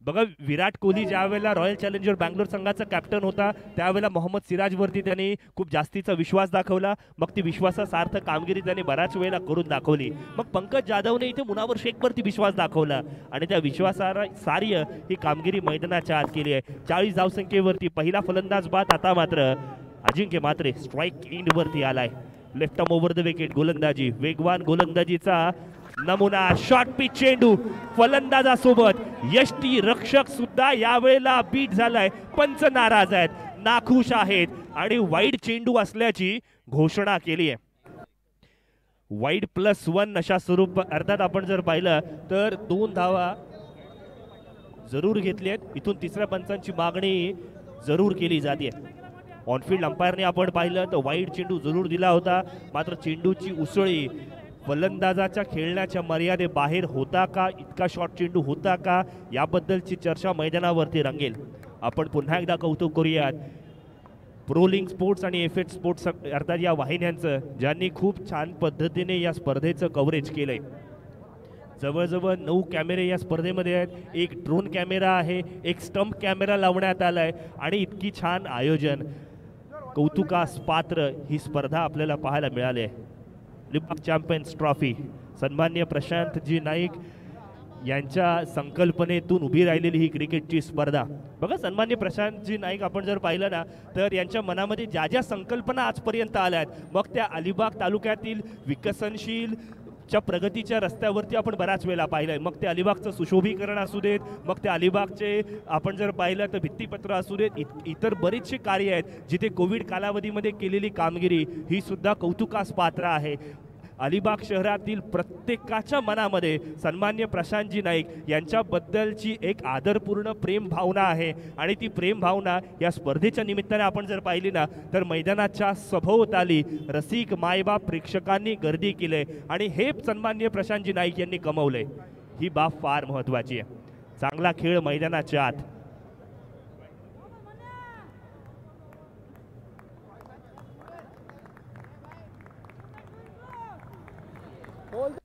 बघा विराट कोहली ज्या वेळेला रॉयल चॅलेंजर बँगलोर संघाचा कॅप्टन होता त्यावेळेला मोहम्मद सिराजवरती त्यांनी खूप जास्तीचा विश्वास दाखवला. मग ती विश्वासासार्थ कामगिरी त्याने बऱ्याच वेळेला करून दाखवली. मग पंकज जाधवने इथे मुनावर शेखवरती विश्वास दाखवला आणि त्या विश्वासाला सार्य ही कामगिरी मैदानाच्या आत केली आहे. 40 धावसंख्येवरती पहिला फलंदाज बाद. आता मात्र अजिंक्य मात्रे स्ट्राईक एंड वरती आलाय. Left arm over the wicket गोलंदाजी, वेगवान गोलंदाजीचा नमुना. शॉर्ट पिच चेंडू फलंदाजासोबत यष्टी रक्षक सुद्धा यावेळेला बीट झालाय. पंच नाराज आहेत, नाखुश आहेत आणि वाईड चेंडू असल्याची घोषणा केली आहे. वाईड +1 अशा स्वरूप अर्थात आपण जर पाहिलं तर 2 धावा जरूर घेतली आहेत. इथून तिसऱ्या पंचांची मागणी जरूर केली जाते. ऑनफिल्ड अंपायरने आपण पाहिलं तर वाईड चेंडू जरूर दिला होता, मात्र चेंडूची उसळी फलंदाजाच्या खेळण्याच्या मर्यादेबाहेर होता का, इतका शॉर्ट चेंडू होता का, याबद्दलची चर्चा मैदानावरती रंगेल. आपण पुन्हा एकदा कौतुक करूयात प्रोलिंग स्पोर्ट्स आणि एफ8 स्पोर्ट्स अर्थात या वाहिन्यांचं, ज्यांनी खूप छान पद्धतीने या स्पर्धेचं कव्हरेज केलंय. जवळजवळ 9 कॅमेरे या स्पर्धेमध्ये आहेत. एक ड्रोन कॅमेरा आहे, एक स्टंप कॅमेरा लावण्यात आलाय आणि इतकी छान आयोजन, कौतुकास पात्र ही स्पर्धा आपल्याला पाहायला मिळाली आहे. अलिबाग चॅम्पियन्स ट्रॉफी सन्मान्य प्रशांतजी नाईक यांच्या संकल्पनेतून उभी राहिलेली ही क्रिकेटची स्पर्धा. बघा सन्मान्य प्रशांतजी नाईक आपण जर पाहिलं ना तर यांच्या मनामध्ये ज्या ज्या संकल्पना आजपर्यंत आल्या आहेत, मग त्या अलिबाग तालुक्यातील विकसनशील च्या प्रगतीच्या रस्त्यावरती आपण बऱ्याच वेळा पाहिलंय. मग ते अलिबागचं सुशोभीकरण असू देत, मग ते अलिबागचे आपण जर पाहिलं तर भित्तीपत्र असू देत, इतर बरीचशी कार्य आहेत जिथे कोविड कालावधीमध्ये केलेली कामगिरी ही सुद्धा कौतुकास पात्र आहे. अलिबाग शहरातील प्रत्येकाच्या मनामध्ये सन्मान्य प्रशांतजी नाईक यांच्याबद्दलची एक आदरपूर्ण प्रेम भावना आहे आणि ती प्रेम भावना या स्पर्धेच्या निमित्ताने आपण जर पाहिली ना तर मैदानाच्या सभोवताली रसिक मायबाप प्रेक्षकांनी गर्दी केली आणि हे सन्मान्य प्रशांतजी नाईक यांनी कमवलंय. ही बाब फार महत्त्वाची आहे. चांगला खेळ मैदानाच्या आत.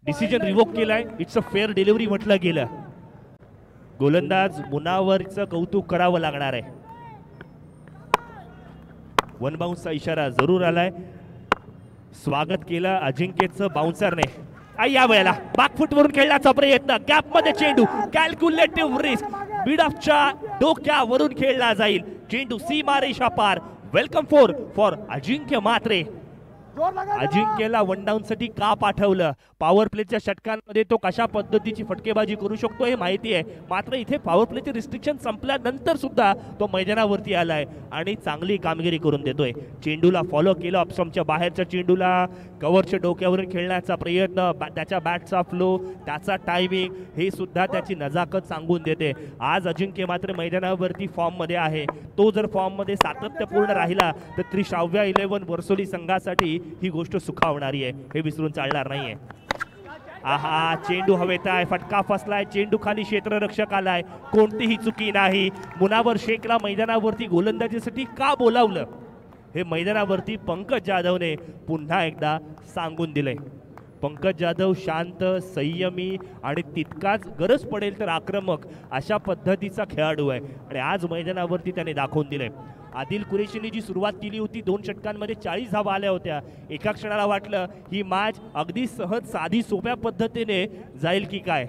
डिसिजन रिवोक केलाय. इट्स अ फेअर डिलिव्हरी म्हटलं गेलं. गोलंदाज मुनावरचं कौतुक करावं लागणार आहे. 1 बाउन्सचा इशारा जरूर आलाय. स्वागत केलं अजिंक्यचं बाउन्सरने. या वेळेला बॅकफुट वरून खेळण्याचा प्रयत्न, गॅप मध्ये चेंडू, कॅल्क्युलेटिव्ह रिस्क, मिड ऑफच्या डोक्यावरून खेळला जाईल. चेंडू सीमारेषा पार. Welcome for Ajinkya Mhatre. अजिंक्यला वन डाऊन साठी का पाठवलं, पॉवर प्लेच्या षटकांमध्ये तो कशा पद्धतीची फटकेबाजी करू शकतो हे माहिती आहे. मात्र इथे पॉवर प्लेचे रिस्ट्रिक्शन संपल्यानंतर सुद्धा तो मैदानावरती आलाय आणि चांगली कामगिरी करून देतोय. चेंडूला फॉलो केलं, ऑप्शनच्या बाहेरच्या चेंडूला कव्हरच्या डोक्यावरून खेळण्याचा प्रयत्न, त्याच्या बॅटचा फ्लो, त्याचा टायमिंग हे सुद्धा त्याची नजाकत सांगून देते. आज अजिंक्य मात्र मैदानावरती फॉर्म मध्ये आहे. तो जर फॉर्म मध्ये सातत्यपूर्ण राहिला तर त्रिशाव्या 11 वर्सोली संघासाठी ही गोष्ट सुखावणारी आहे, हे विसरून चालणार नाहीये. आहा, चेंडू हवेत आहे, फटका फसलाय, चेंडू खाली क्षेत्ररक्षक आलाय, कोणतीही चुकी नाही. मुनावर शेखला मैदानावरती गोलंदाजीसाठी का बोलावलं हे मैदानावरती पंकज जाधवने पुन्हा एकदा सांगून दिले. पंकज जाधव शांत, संयमी आणि तितकाच गरज पडेल तर आक्रमक अशा पद्धतीचा खेळाडू आहे आणि आज मैदानावरती त्याने दाखवून दिले. आदिल कुरेशीने जी सुरुवात केली होती, 2 षटकांमध्ये 40 धावा आल्या होत्या. एका क्षणाला वाटलं ही मॅच अगदी सहज साधी सोप्या पद्धतीने जाईल की काय,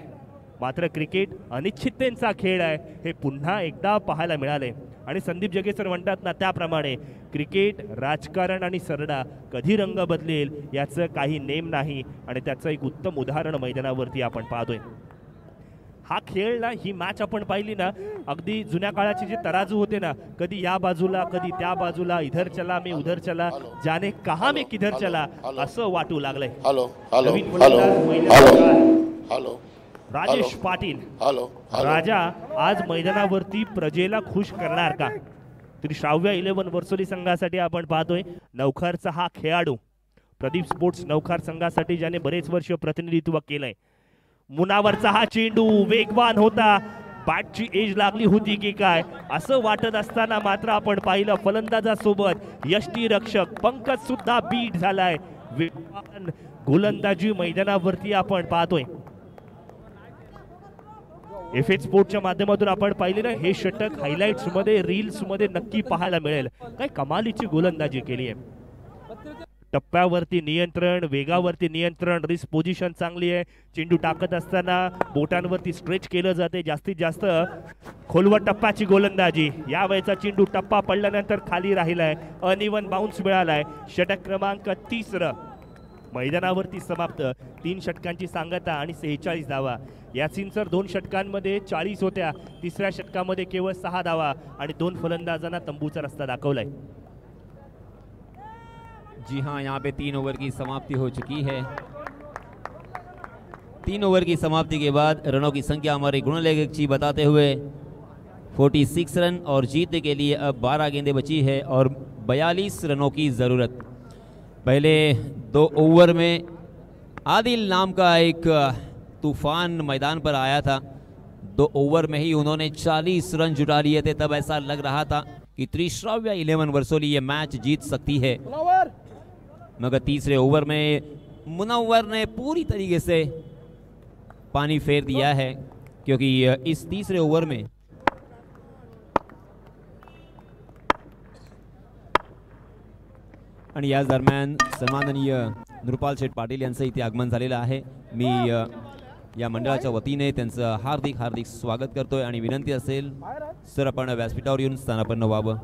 मात्र क्रिकेट अनिश्चिततेचा खेळ आहे हे पुन्हा एकदा पाहायला मिळाले. आणि संदीप जगेसर म्हणतात ना त्याप्रमाणे क्रिकेट, राजकारण आणि सरडा कधी रंग बदलेल याचं काही नेम नाही आणि त्याचं एक उत्तम उदाहरण मैदानावरती आपण पाहतोय. हा खेळ ना, ही मॅच आपण पाहिली ना, अगदी जुन्या काळाचे जे तराजू होते ना, कधी या बाजूला कधी त्या बाजूला, इधर चला मी उधर चला, जाने कहा मी किधर चला असं वाटू लागलंय. नवीन गोलंदाज मैदानात राजेश पाटील. राजा आज मैदानावरती प्रजेला खुश करणार का? त्रिशाव्या 11 वर्सोली संघासाठी आपण पाहतोय नवखारचा हा खेळाडू, प्रदीप स्पोर्ट्स नवखार संघासाठी ज्याने बरेच वर्ष प्रतिनिधित्व केलंय. मुनावरचा हा चेंडू वेगवान होता, बॅटची एज लागली होती की काय असं वाटत असताना मात्र आपण पाहिलं फलंदाजासोबत यष्टीरक्षक पंकज सुद्धा बीट झालाय. वेगवान गोलंदाजी मैदानावरती आपण पाहतोय. एफएच स्पोर्टच्या माध्यमातून आपण पाहिले ना, हे षटक हायलाइट्स मध्ये, रील्स मध्ये नक्की पाहायला मिळेल. काय कमालीची गोलंदाजी केली आहे. टप्प्यावरती नियंत्रण, वेगावरती नियंत्रण, रिस्क पोझिशन चांगली आहे. चेंडू टाकत असताना बोटांवरती स्ट्रेच केलं जाते, जास्तीत जास्त खोलवर टप्प्याची गोलंदाजी. या वेळेचा चेंडू टप्पा पडल्यानंतर खाली राहिलाय, अनइवन बाउन्स मिळालाय. षटक क्रमांक 30 मैदानावरती समाप्त. 3 षटकांची सांगता आणि 46 धावा. यासीन सर 2 षटकांमध्ये 40 होत्या, तिसऱ्या षटकामध्ये केवळ 6 धावा आणि 2 फलंदाजांना तंबूचा रस्ता दाखवलाय. जी हाँ, यहाँ पे 3 ओवर की समाप्ति हो चुकी है. 3 ओवर की समाप्ति के बाद रनों की संख्या हमारे गुणलेखक बताते हुए 46 रन और जीतने के लिए अब 12 गेंदें बची है और 42 रनों की ज़रूरत. पहले 2 ओवर में आदिल नाम का एक तूफान मैदान पर आया था. 2 ओवर में ही उन्होंने 40 रन जुटा लिए थे. तब ऐसा लग रहा था कि त्रिशाव्या 11 वर्सोली ये मैच जीत सकती है, मगर तीसरे ओवर में मुनव्वर ने पूरी तरीके से पानी फेर दिया है, क्योंकि इस तीसरे ओवर में आणि याच दरम्यान सन्माननीय नृपाल शेठ पाटील यांचं इथे आगमन झालेलं आहे. मी या मंडळाच्या वतीने त्यांचं हार्दिक हार्दिक स्वागत करतोय आणि विनंती असेल सर आपण व्यासपीठावर येऊन स्थानापन्न व्हावं.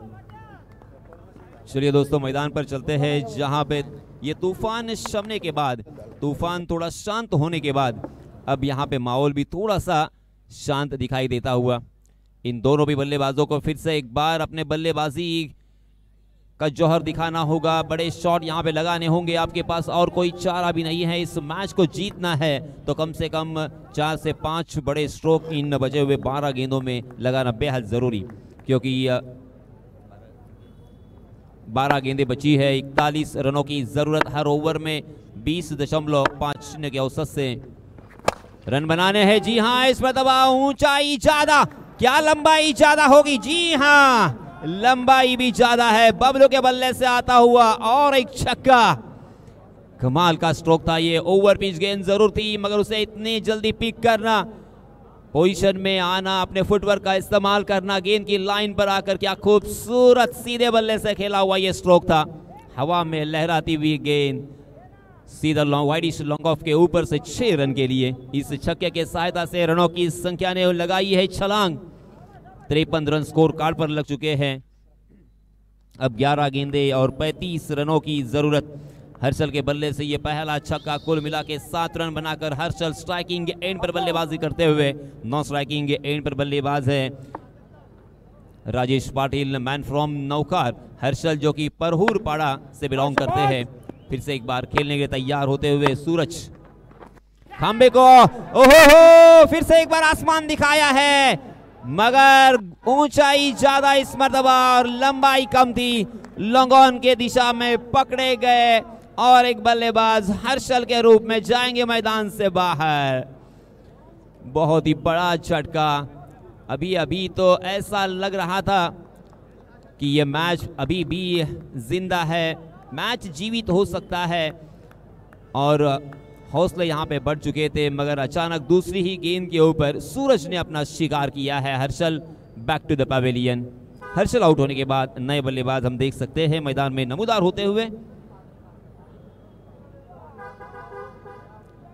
चलिए दोस्तों, मैदान पर चलते हैं, जहां पे ये तूफान शमने के बाद, तूफान थोड़ा शांत होने के बाद अब यहाँ पे माहौल भी थोड़ा सा शांत दिखाई देता हुआ. इन दोनों भी बल्लेबाजों को फिर से एक बार अपने बल्लेबाजी का जौहर दिखाना होगा. बड़े शॉट यहाँ पे लगाने होंगे. आपके पास और कोई चारा भी नहीं है. इस मैच को जीतना है तो कम से कम 4 से 5 बड़े स्ट्रोक इन बचे हुए 12 गेंदों में लगाना बेहद ज़रूरी, क्योंकि 12 गेंदें बची है. 41 रनों की ज़रूरत. हर ओवर में 20.50 के औसत से रन बनाने हैं. जी हाँ, इस पर दबाव, ऊंचाई ज़्यादा, क्या लंबाई ज़्यादा होगी? जी हाँ, लंबाई भी ज्यादा है. बबलू के बल्ले से आता हुआ और एक छक्का. कमाल का स्ट्रोक था ये. ओवर पिच गेंद जरूर थी, मगर उसे इतनी जल्दी पिक करना, पोजीशन में आना, अपने फुटवर्क का इस्तेमाल करना, गेंद की लाइन पर आकर क्या खूबसूरत सीधे बल्ले से खेला हुआ ये स्ट्रोक था. हवा में लहराती हुई गेंद सीधा वाइडिश लॉन्ग ऑफ के ऊपर से 6 रन के लिए. इस छक्के के सहायता से रनों की संख्या ने लगाई है छलांग. 53 रन स्कोर कार्ड पर लग चुके हैं. अब 11 गेंदें और 35 रनों की जरूरत. हर्षल के बल्ले से ये पहला छक्का, कुल मिला के 7 रन बनाकर हर्षल स्ट्राइकिंग एंड पर बल्लेबाजी करते हुए, 9 स्ट्राइकिंग एंड पर बल्लेबाज है राजेश पाटिल, मैन फ्रॉम नौकार। हर्षल जो कि परहूर पाड़ा से बिलोंग करते हैं, फिर से एक बार खेलने के लिए तैयार होते हुए सूरज खंबे को, ओहो, फिर से एक बार आसमान दिखाया है, मगर ऊंचाई ज्यादा इस मर्तबा और लंबाई कम थी। लॉन्ग ऑन के दिशा में पकड़े गए और एक बल्लेबाज हर्षल के रूप में जाएंगे मैदान से बाहर। बहुत ही बड़ा झटका। अभी तो ऐसा लग रहा था कि यह मैच अभी भी जिंदा है, मैच जीवित हो सकता है और हौसले यहाँ पे बढ़ चुके थे, मगर अचानक दूसरी ही गेंद के ऊपर सूरज ने अपना शिकार किया है। Harshal back to the pavilion. Harshal out होने के बाद नए बल्लेबाज हम देख सकते हैं मैदान में नमूदार होते हुए।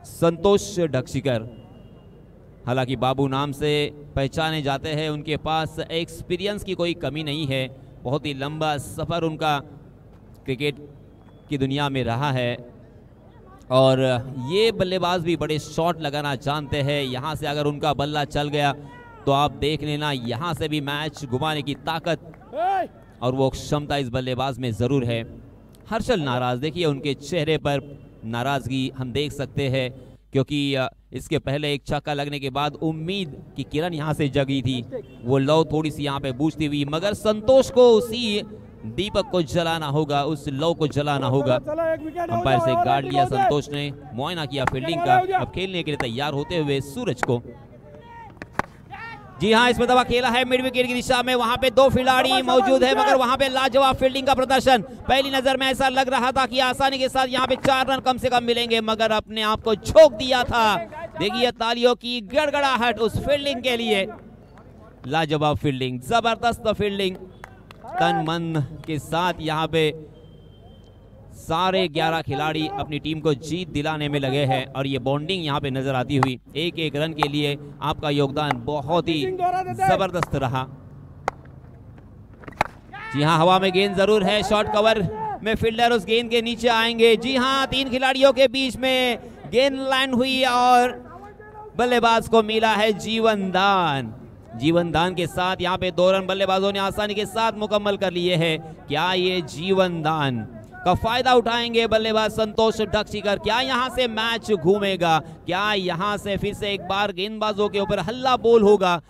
संतोष ढक्शिकर, हालांकि बाबू नाम से पहचाने जाते हैं, उनके पास एक्सपीरियंस की कोई कमी नहीं है। बहुत ही लंबा सफ़र उनका क्रिकेट की दुनिया में रहा है और ये बल्लेबाज भी बड़े शॉट लगाना जानते हैं। यहाँ से अगर उनका बल्ला चल गया तो आप देख लेना, यहाँ से भी मैच घुमाने की ताकत और वो क्षमता इस बल्लेबाज में ज़रूर है। हर्षल नाराज़, देखिए उनके चेहरे पर नाराज़गी हम देख सकते हैं, क्योंकि इसके पहले एक छक्का लगने के बाद उम्मीद की किरण यहाँ से जगी थी, वो लौ थोड़ी सी यहाँ पे बूझती हुई, मगर संतोष को उसी दीपक को जलाना होगा, उस लौ को जलाना होगा। अंपायर से गार्ड लिया संतोष ने, मुआयना किया फील्डिंग का, अब खेलने के लिए तैयार होते हुए सूरज को। जी हाँ, इसमें दवा खेला है मिड विकेट की दिशा में, वहां पे 2 खिलाड़ी मौजूद है, मगर वहां पे लाजवाब फील्डिंग का प्रदर्शन। पहली नजर में ऐसा लग रहा था कि आसानी के साथ यहाँ पे 4 रन कम से कम मिलेंगे, मगर अपने आप को झोंक दिया था। देखिए तालियों की गड़गड़ाहट उस फील्डिंग के लिए। लाजवाब फील्डिंग, जबरदस्त फील्डिंग, तन मन के साथ यहाँ पे सारे 11 खिलाड़ी अपनी टीम को जीत दिलाने में लगे हैं और ये बॉन्डिंग यहाँ पे नजर आती हुई। एक एक रन के लिए आपका योगदान बहुत ही जबरदस्त रहा। जी हाँ, हवा में गेंद जरूर है, शॉर्ट कवर में फील्डर उस गेंद के नीचे आएंगे। जी हाँ, 3 खिलाड़ियों के बीच में गेंद लैंड हुई और बल्लेबाज को मिला है जीवन दान। जीवन दान के साथ यहाँ पे 2 रन बल्लेबाजों ने आसानी के साथ मुकम्मल कर लिए हैं। क्या ये जीवन दान का फायदा उठाएंगे बल्लेबाज संतोष ढक्शिकर? क्या यहाँ से मैच घूमेगा? क्या यहाँ से फिर से एक बार गेंदबाजों के ऊपर हल्ला बोल होगा?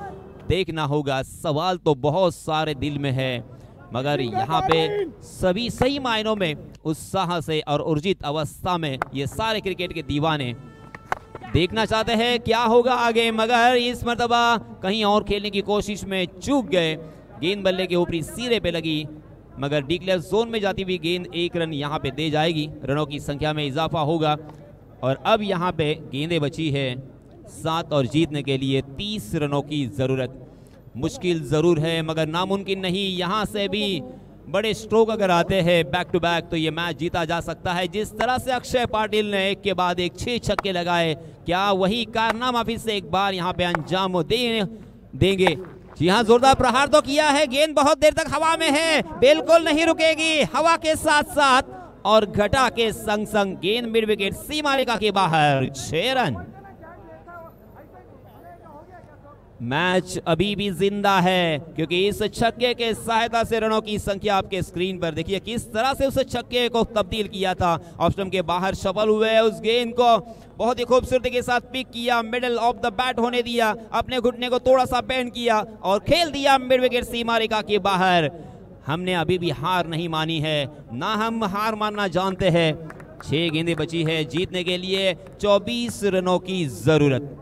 देखना होगा। सवाल तो बहुत सारे दिल में है, मगर यहाँ पे सभी सही मायनों में उत्साह से और ऊर्जित अवस्था में ये सारे क्रिकेट के दीवाने देखना चाहते हैं क्या होगा आगे, मगर इस मर्तबा कहीं और खेलने की कोशिश में चूक गए। गेंद बल्ले के ऊपरी सिरे पे लगी, मगर डिक्लेयर जोन में जाती हुई गेंद 1 रन यहाँ पे दे जाएगी। रनों की संख्या में इजाफा होगा और अब यहाँ पे गेंदें बची है 7 और जीतने के लिए 30 रनों की जरूरत। मुश्किल जरूर है मगर नामुमकिन नहीं। यहाँ से भी बड़े स्ट्रोक अगर आते हैं बैक टू बैक तो ये मैच जीता जा सकता है। जिस तरह से अक्षय पाटिल ने एक के बाद एक 6 छक्के लगाए, क्या वही कारनामा फिर से एक बार यहाँ पे अंजाम देंगे? जी हाँ, जोरदार प्रहार तो किया है, गेंद बहुत देर तक हवा में है, बिल्कुल नहीं रुकेगी। हवा के साथ साथ और घटा के संग संग गेंद मिड विकेट सीमा रेखा के बाहर, 6 रन। मैच अभी भी जिंदा है क्योंकि इस छक्के के सहायता से रनों की संख्या आपके स्क्रीन पर देखिए किस तरह से उस छक्के को तब्दील किया था। ऑफ स्टंप के बाहर सफल हुए, उस गेंद को बहुत ही खूबसूरती के साथ पिक किया, मिडिल ऑफ द बैट होने दिया, अपने घुटने को थोड़ा सा बेंड किया और खेल दिया मिड विकेट सीमा रेखा के बाहर। हमने अभी भी हार नहीं मानी है, ना हम हार मानना जानते हैं। 6 गेंदें बची है, जीतने के लिए 24 रनों की जरूरत।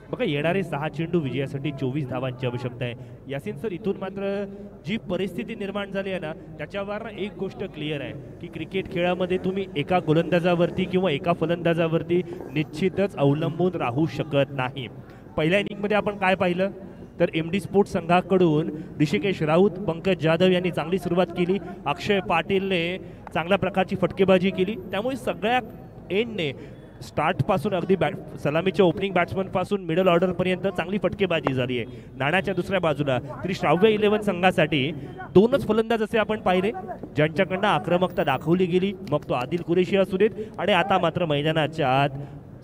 बघा, येणारे 6 चेंडू विजयासाठी 24 धावांची आवश्यकता आहे। यासिन सर, इथून मात्र जी परिस्थिती निर्माण झाली आहे ना त्याच्यावर एक गोष्ट क्लिअर आहे की क्रिकेट खेळामध्ये तुम्ही एका गोलंदाजावरती किंवा एका फलंदाजावरती निश्चितच अवलंबून राहू शकत नाही। पहिल्या इनिंगमध्ये आपण काय पाहिलं तर एमडी स्पोर्ट्स संघाकडून ऋषिकेश राऊत, पंकज जाधव यांनी चांगली सुरुवात केली, अक्षय पाटीलने चांगल्या प्रकारची फटकेबाजी केली, त्यामुळे सगळ्या एंडने स्टार्ट पासून अगदी सलामीच्या ओपनिंग बॅट्समन पासून मिडल ऑर्डर पर्यंत चांगली फटकेबाजी झाली आहे. नाण्याच्या दुसऱ्या बाजूला तरी श्राव्य 11 संघासाठी 2च फलंदाज असे आपण पाहिले ज्यांच्याकडनं आक्रमकता दाखवली गेली, मग तो आदिल कुरेशी असू देत आणि आता मात्र मैदानाच्या आत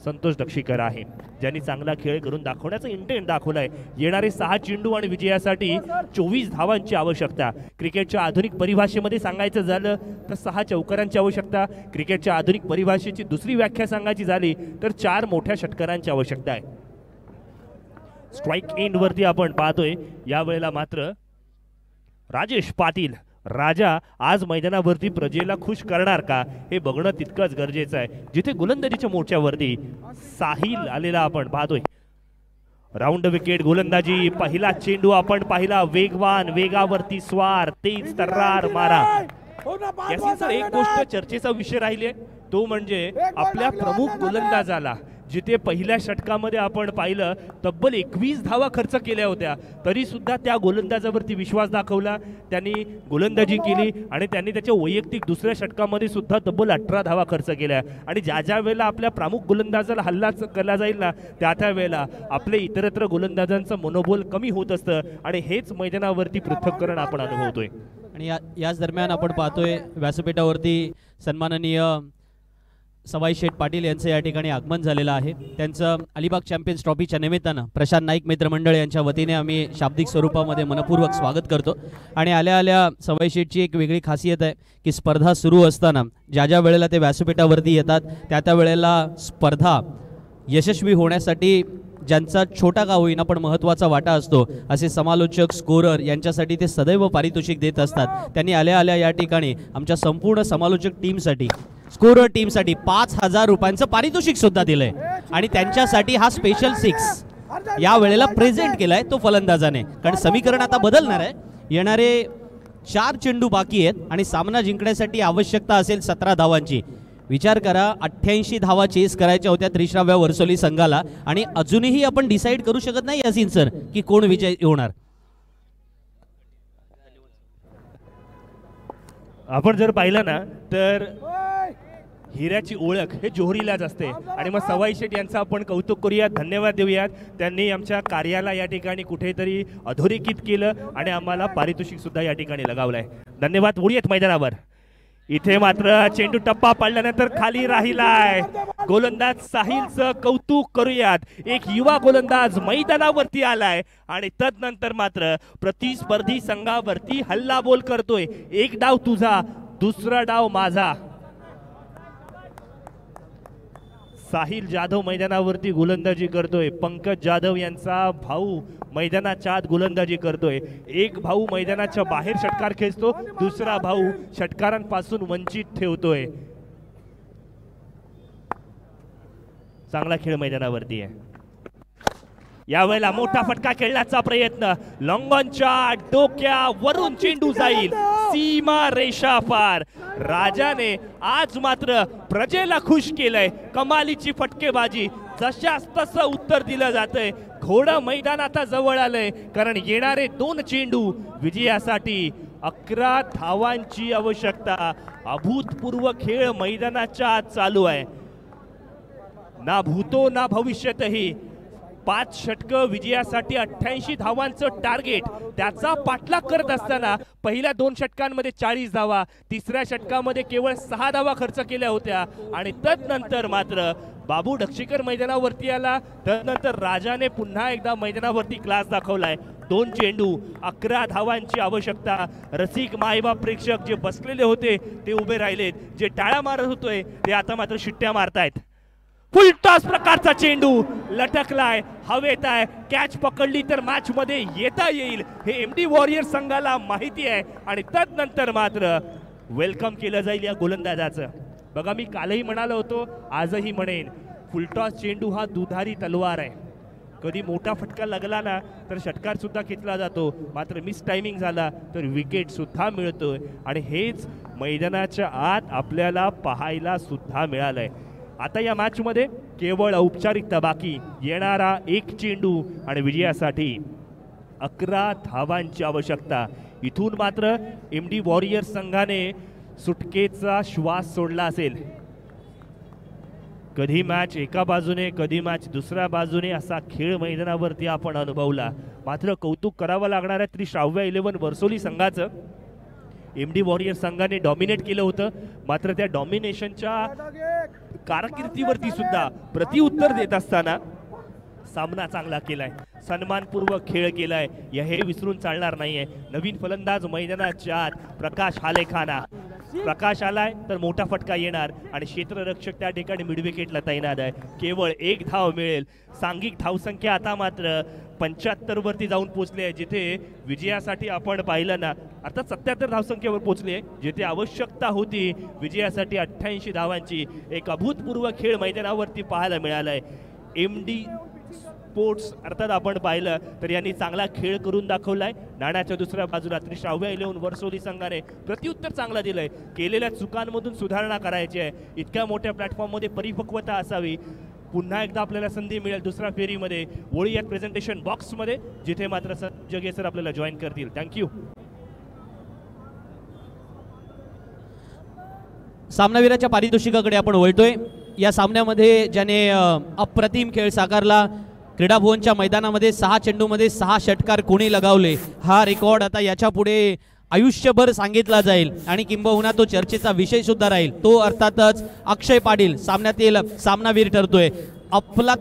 संतोष दक्षीकर आहे ज्यांनी चांगला खेळ करून दाखवण्याचा इंटेंट दाखवलाय. येणारे 6 चेंडू आणि विजयासाठी 24 धावांची आवश्यकता. क्रिकेटच्या आधुनिक परिभाषेमध्ये सांगायचं झालं तर 6 चौकारांची आवश्यकता. क्रिकेटच्या आधुनिक परिभाषेची दुसरी व्याख्या सांगायची झाली तर 4 मोठ्या षटकारांची आवश्यकता आहे. स्ट्राईक एंड वरती आपण पाहतोय यावेळेला मात्र राजेश पाटील राजा आज मैदानावरती प्रजेला खुश करणार का हे बघणं तितकंच गरजेचं आहे. जिथे गोलंदाजीच्या मोर्चावरती साहिल आलेला आपण पाहतोय. राऊंड विकेट गोलंदाजी. पहिला चेंडू आपण पाहिला वेगवान, वेगावरती स्वार, तेज तर्रार मारा. याची एक गोष्ट चर्चेचा विषय राहिली तो म्हणजे आपल्या प्रमुख गोलंदाजाला जिथे पहिल्या षटकामध्ये आपण पाहिलं तब्बल 21 धावा खर्च केल्या होत्या तरी सुद्धा त्या गोलंदाजावरती विश्वास दाखवला. त्यांनी गोलंदाजी केली आणि त्यांनी त्याच्या वैयक्तिक दुसऱ्या षटकामध्ये सुद्धा तब्बल 18 धावा खर्च केल्या. आणि ज्या वेळेला आपल्या प्रमुख गोलंदाजाला हल्ला केला जाईल ना त्या वेळेला आपले इतरत्र गोलंदाजांचं मनोबल कमी होत असतं आणि हेच मैदानावरती पृथक्करण आपण अनुभवतोय. आणि याच दरम्यान आपण पाहतोय व्यासपीठावरती सन्माननीय सवाई शेठ पाटील यांचं या ठिकाणी आगमन झालेलं आहे. त्यांचं अलिबाग चॅम्पियन्स ट्रॉफीच्या निमित्तानं प्रशांत नाईक मित्रमंडळ यांच्या वतीने आम्ही शाब्दिक स्वरूपामध्ये मनपूर्वक स्वागत करतो. आणि आल्या आल्या सवाई शेठची एक वेगळी खासियत आहे की स्पर्धा सुरू असताना ज्या वेळेला ते व्यासपीठावरती येतात त्या वेळेला स्पर्धा यशस्वी होण्यासाठी ज्यांचा छोटा का होईना पण महत्त्वाचा वाटा असतो असे समालोचक स्कोरर यांच्यासाठी ते सदैव पारितोषिक देत असतात. त्यांनी आल्या आल्या या ठिकाणी आमच्या संपूर्ण समालोचक टीमसाठी स्कोरर टीमसाठी 5,000 रुपयांचं पारितोषिक सुद्धा दिलंय आणि त्यांच्यासाठी हा स्पेशल 6 या वेळेला प्रेझेंट केलाय तो फलंदाजाने. कारण समीकरण आता बदलणार आहे. येणारे 4 चेंडू बाकी आहेत आणि सामना जिंकण्यासाठी आवश्यकता असेल 17 धावांची. विचार करा 88 धावा चेस करायच्या होत्या त्रिश्राव्या वर्सोली संघाला आणि अजूनही आपण डिसाईड करू शकत नाही यासीन सर की कोण विजय होणार. आपण जर पाहिलं ना तर हिऱ्याची ओळख हे जोहरीलाच असते आणि मग सवाई शेठ यांचं आपण कौतुक करूयात, धन्यवाद देऊयात. त्यांनी आमच्या कार्याला या ठिकाणी कुठेतरी अधोरेखित केलं आणि आम्हाला पारितोषिक सुद्धा या ठिकाणी लगावलंय. धन्यवाद. वळूयात मैदानावर. इथे मात्र चेंडू टप्पा पाडल्यानंतर खाली राहिलाय. गोलंदाज साहिलचं कौतुक करूयात. एक युवा गोलंदाज मैदानावरती आलाय आणि तदनंतर मात्र प्रतिस्पर्धी संघावरती हल्लाबोल करतोय. एक डाव तुझा, दुसरा डाव माझा. साहिल जाधव मैदानावरती गोलंदाजी करतोय. पंकज जाधव यांचा भाऊ मैदानाच्या आत गोलंदाजी करतोय. एक भाऊ मैदानाच्या बाहेर षटकार खेचतो, दुसरा भाऊ षटकारांपासून वंचित ठेवतोय. चांगला खेळ मैदानावरती आहे. यावेळेला मोठा फटका खेळण्याचा प्रयत्न. लॉंगॉनच्या डोक्यावरून चेंडू जाईल सीमा रेषा पार. राजाने आज मात्र प्रजेला खुश केलंय. कमालीची फटकेबाजी. जशास तसं उत्तर दिलं जातंय. घोडं मैदान आता जवळ आलंय कारण येणारे 2 चेंडू विजयासाठी 11 धावांची आवश्यकता. अभूतपूर्व खेळ मैदानाच्या आत चालू आहे. ना भूतो ना भविष्यतही 5 षटकं विजयासाठी 88 धावांचं टार्गेट. त्याचा पाठलाग करत असताना पहिल्या 2 षटकांमध्ये 40 धावा, तिसऱ्या षटकामध्ये केवळ 6 धावा खर्च केल्या होत्या आणि तदनंतर मात्र बाबू दक्षीकर मैदानावरती आला. तदनंतर राजाने पुन्हा एकदा मैदानावरती क्लास दाखवलाय. 2 चेंडू 11 धावांची आवश्यकता. रसिक मायबाप प्रेक्षक जे बसलेले होते ते उभे राहिलेत, जे टाळ्या मारत होते ते आता मात्र शिट्ट्या मारतायत. फुल टॉस प्रकारचा चेंडू लटकलाय, हवेत आहे. कॅच पकडली तर मॅच मध्ये येता येईल हे एमडी वॉरियर संघाला माहिती आहे आणि तदनंतर मात्र वेलकम केलं जाईल या गोलंदाजाचं. बघा मी कालही म्हणालो होतो, आजही म्हणेन, फुलटॉस चेंडू हा दुधारी तलवार आहे. कधी मोठा फटका लागला ना तर षटकार सुद्धा खेचला जातो, मात्र मिस टायमिंग झाला तर विकेट सुद्धा मिळतोय आणि हेच मैदानाच्या आत आपल्याला पाहायला सुद्धा मिळालंय. आता या मॅच मध्ये केवळ औपचारिकता बाकी. येणारा 1 चेंडू आणि विजयासाठी 11 धावांची आवश्यकता. इथून मात्र एमडी वॉरियर संघाने सुटकेचा श्वास सोडला असेल. कधी मॅच एका बाजूने कधी मॅच दुसऱ्या बाजूने असा खेळ मैदानावरती आपण अनुभवला. मात्र कौतुक करावं लागणार आहे श्राव्या 11 वर्सोली संघाचं. MD वॉरियर संघाने डॉमिनेट केलं होतं, मात्र त्या डॉमिनेशनच्या कारकिर्दीवरती सुद्धा प्रतिउत्तर देत असताना सामना चांगला केलाय, सन्मानपूर्वक खेळ केलाय, हे विसरून चालणार नाहीये. नवीन फलंदाज मैदानाच्या आत प्रकाश हालेखाना. प्रकाश आलाय तर मोठा फटका येणार आणि क्षेत्ररक्षक त्या ठिकाणी मिडविकेटला तैनात आहे. केवळ 1 धाव मिळेल. सांघिक धावसंख्या आता मात्र 75 वरती जाऊन पोहोचली आहे, जिथे विजयासाठी आपण पाहिलं ना अर्थात 77 धावसंख्येवर पोहोचली आहे, जिथे आवश्यकता होती विजयासाठी 88 धावांची. एक अभूतपूर्व खेळ मैदानावरती पाहायला मिळालाय. MD स्पोर्ट्स अर्थात आपण पाहिलं तर यांनी चांगला खेळ करून दाखवलाय. नाण्याच्या दुसऱ्या बाजूला श्राव्या 11 वर्सोली संघाने प्रत्युत्तर चांगला दिलंय. केलेल्या चुकांमधून सुधारणा करायची आहे. इतक्या मोठ्या प्लॅटफॉर्ममध्ये परिपक्वता असावी. पुन्हा एकदा आपल्याला संधी मिळेल दुसऱ्या फेरीमध्ये वळूयात प्रेझेंटेशन बॉक्समध्ये, जिथे मात्र जगे सर आपल्याला जॉईन करतील. थँक्यू. सामनावीराच्या पारितोषिकाकडे आपण वळतोय. या सामन्यामध्ये ज्याने अप्रतिम खेळ साकारला, क्रीडा भुवनच्या मैदानामध्ये 6 चेंडूमध्ये 6 षटकार कोणी लगावले, हा रेकॉर्ड आता याच्या पुढे आयुष्यभर सांगितला जाईल आणि किंबहुना तो चर्चेचा विषय सुद्धा राहील. तो अर्थातच अक्षय पाटील सामन्यातील सामनावीर ठरतोय. अफलातून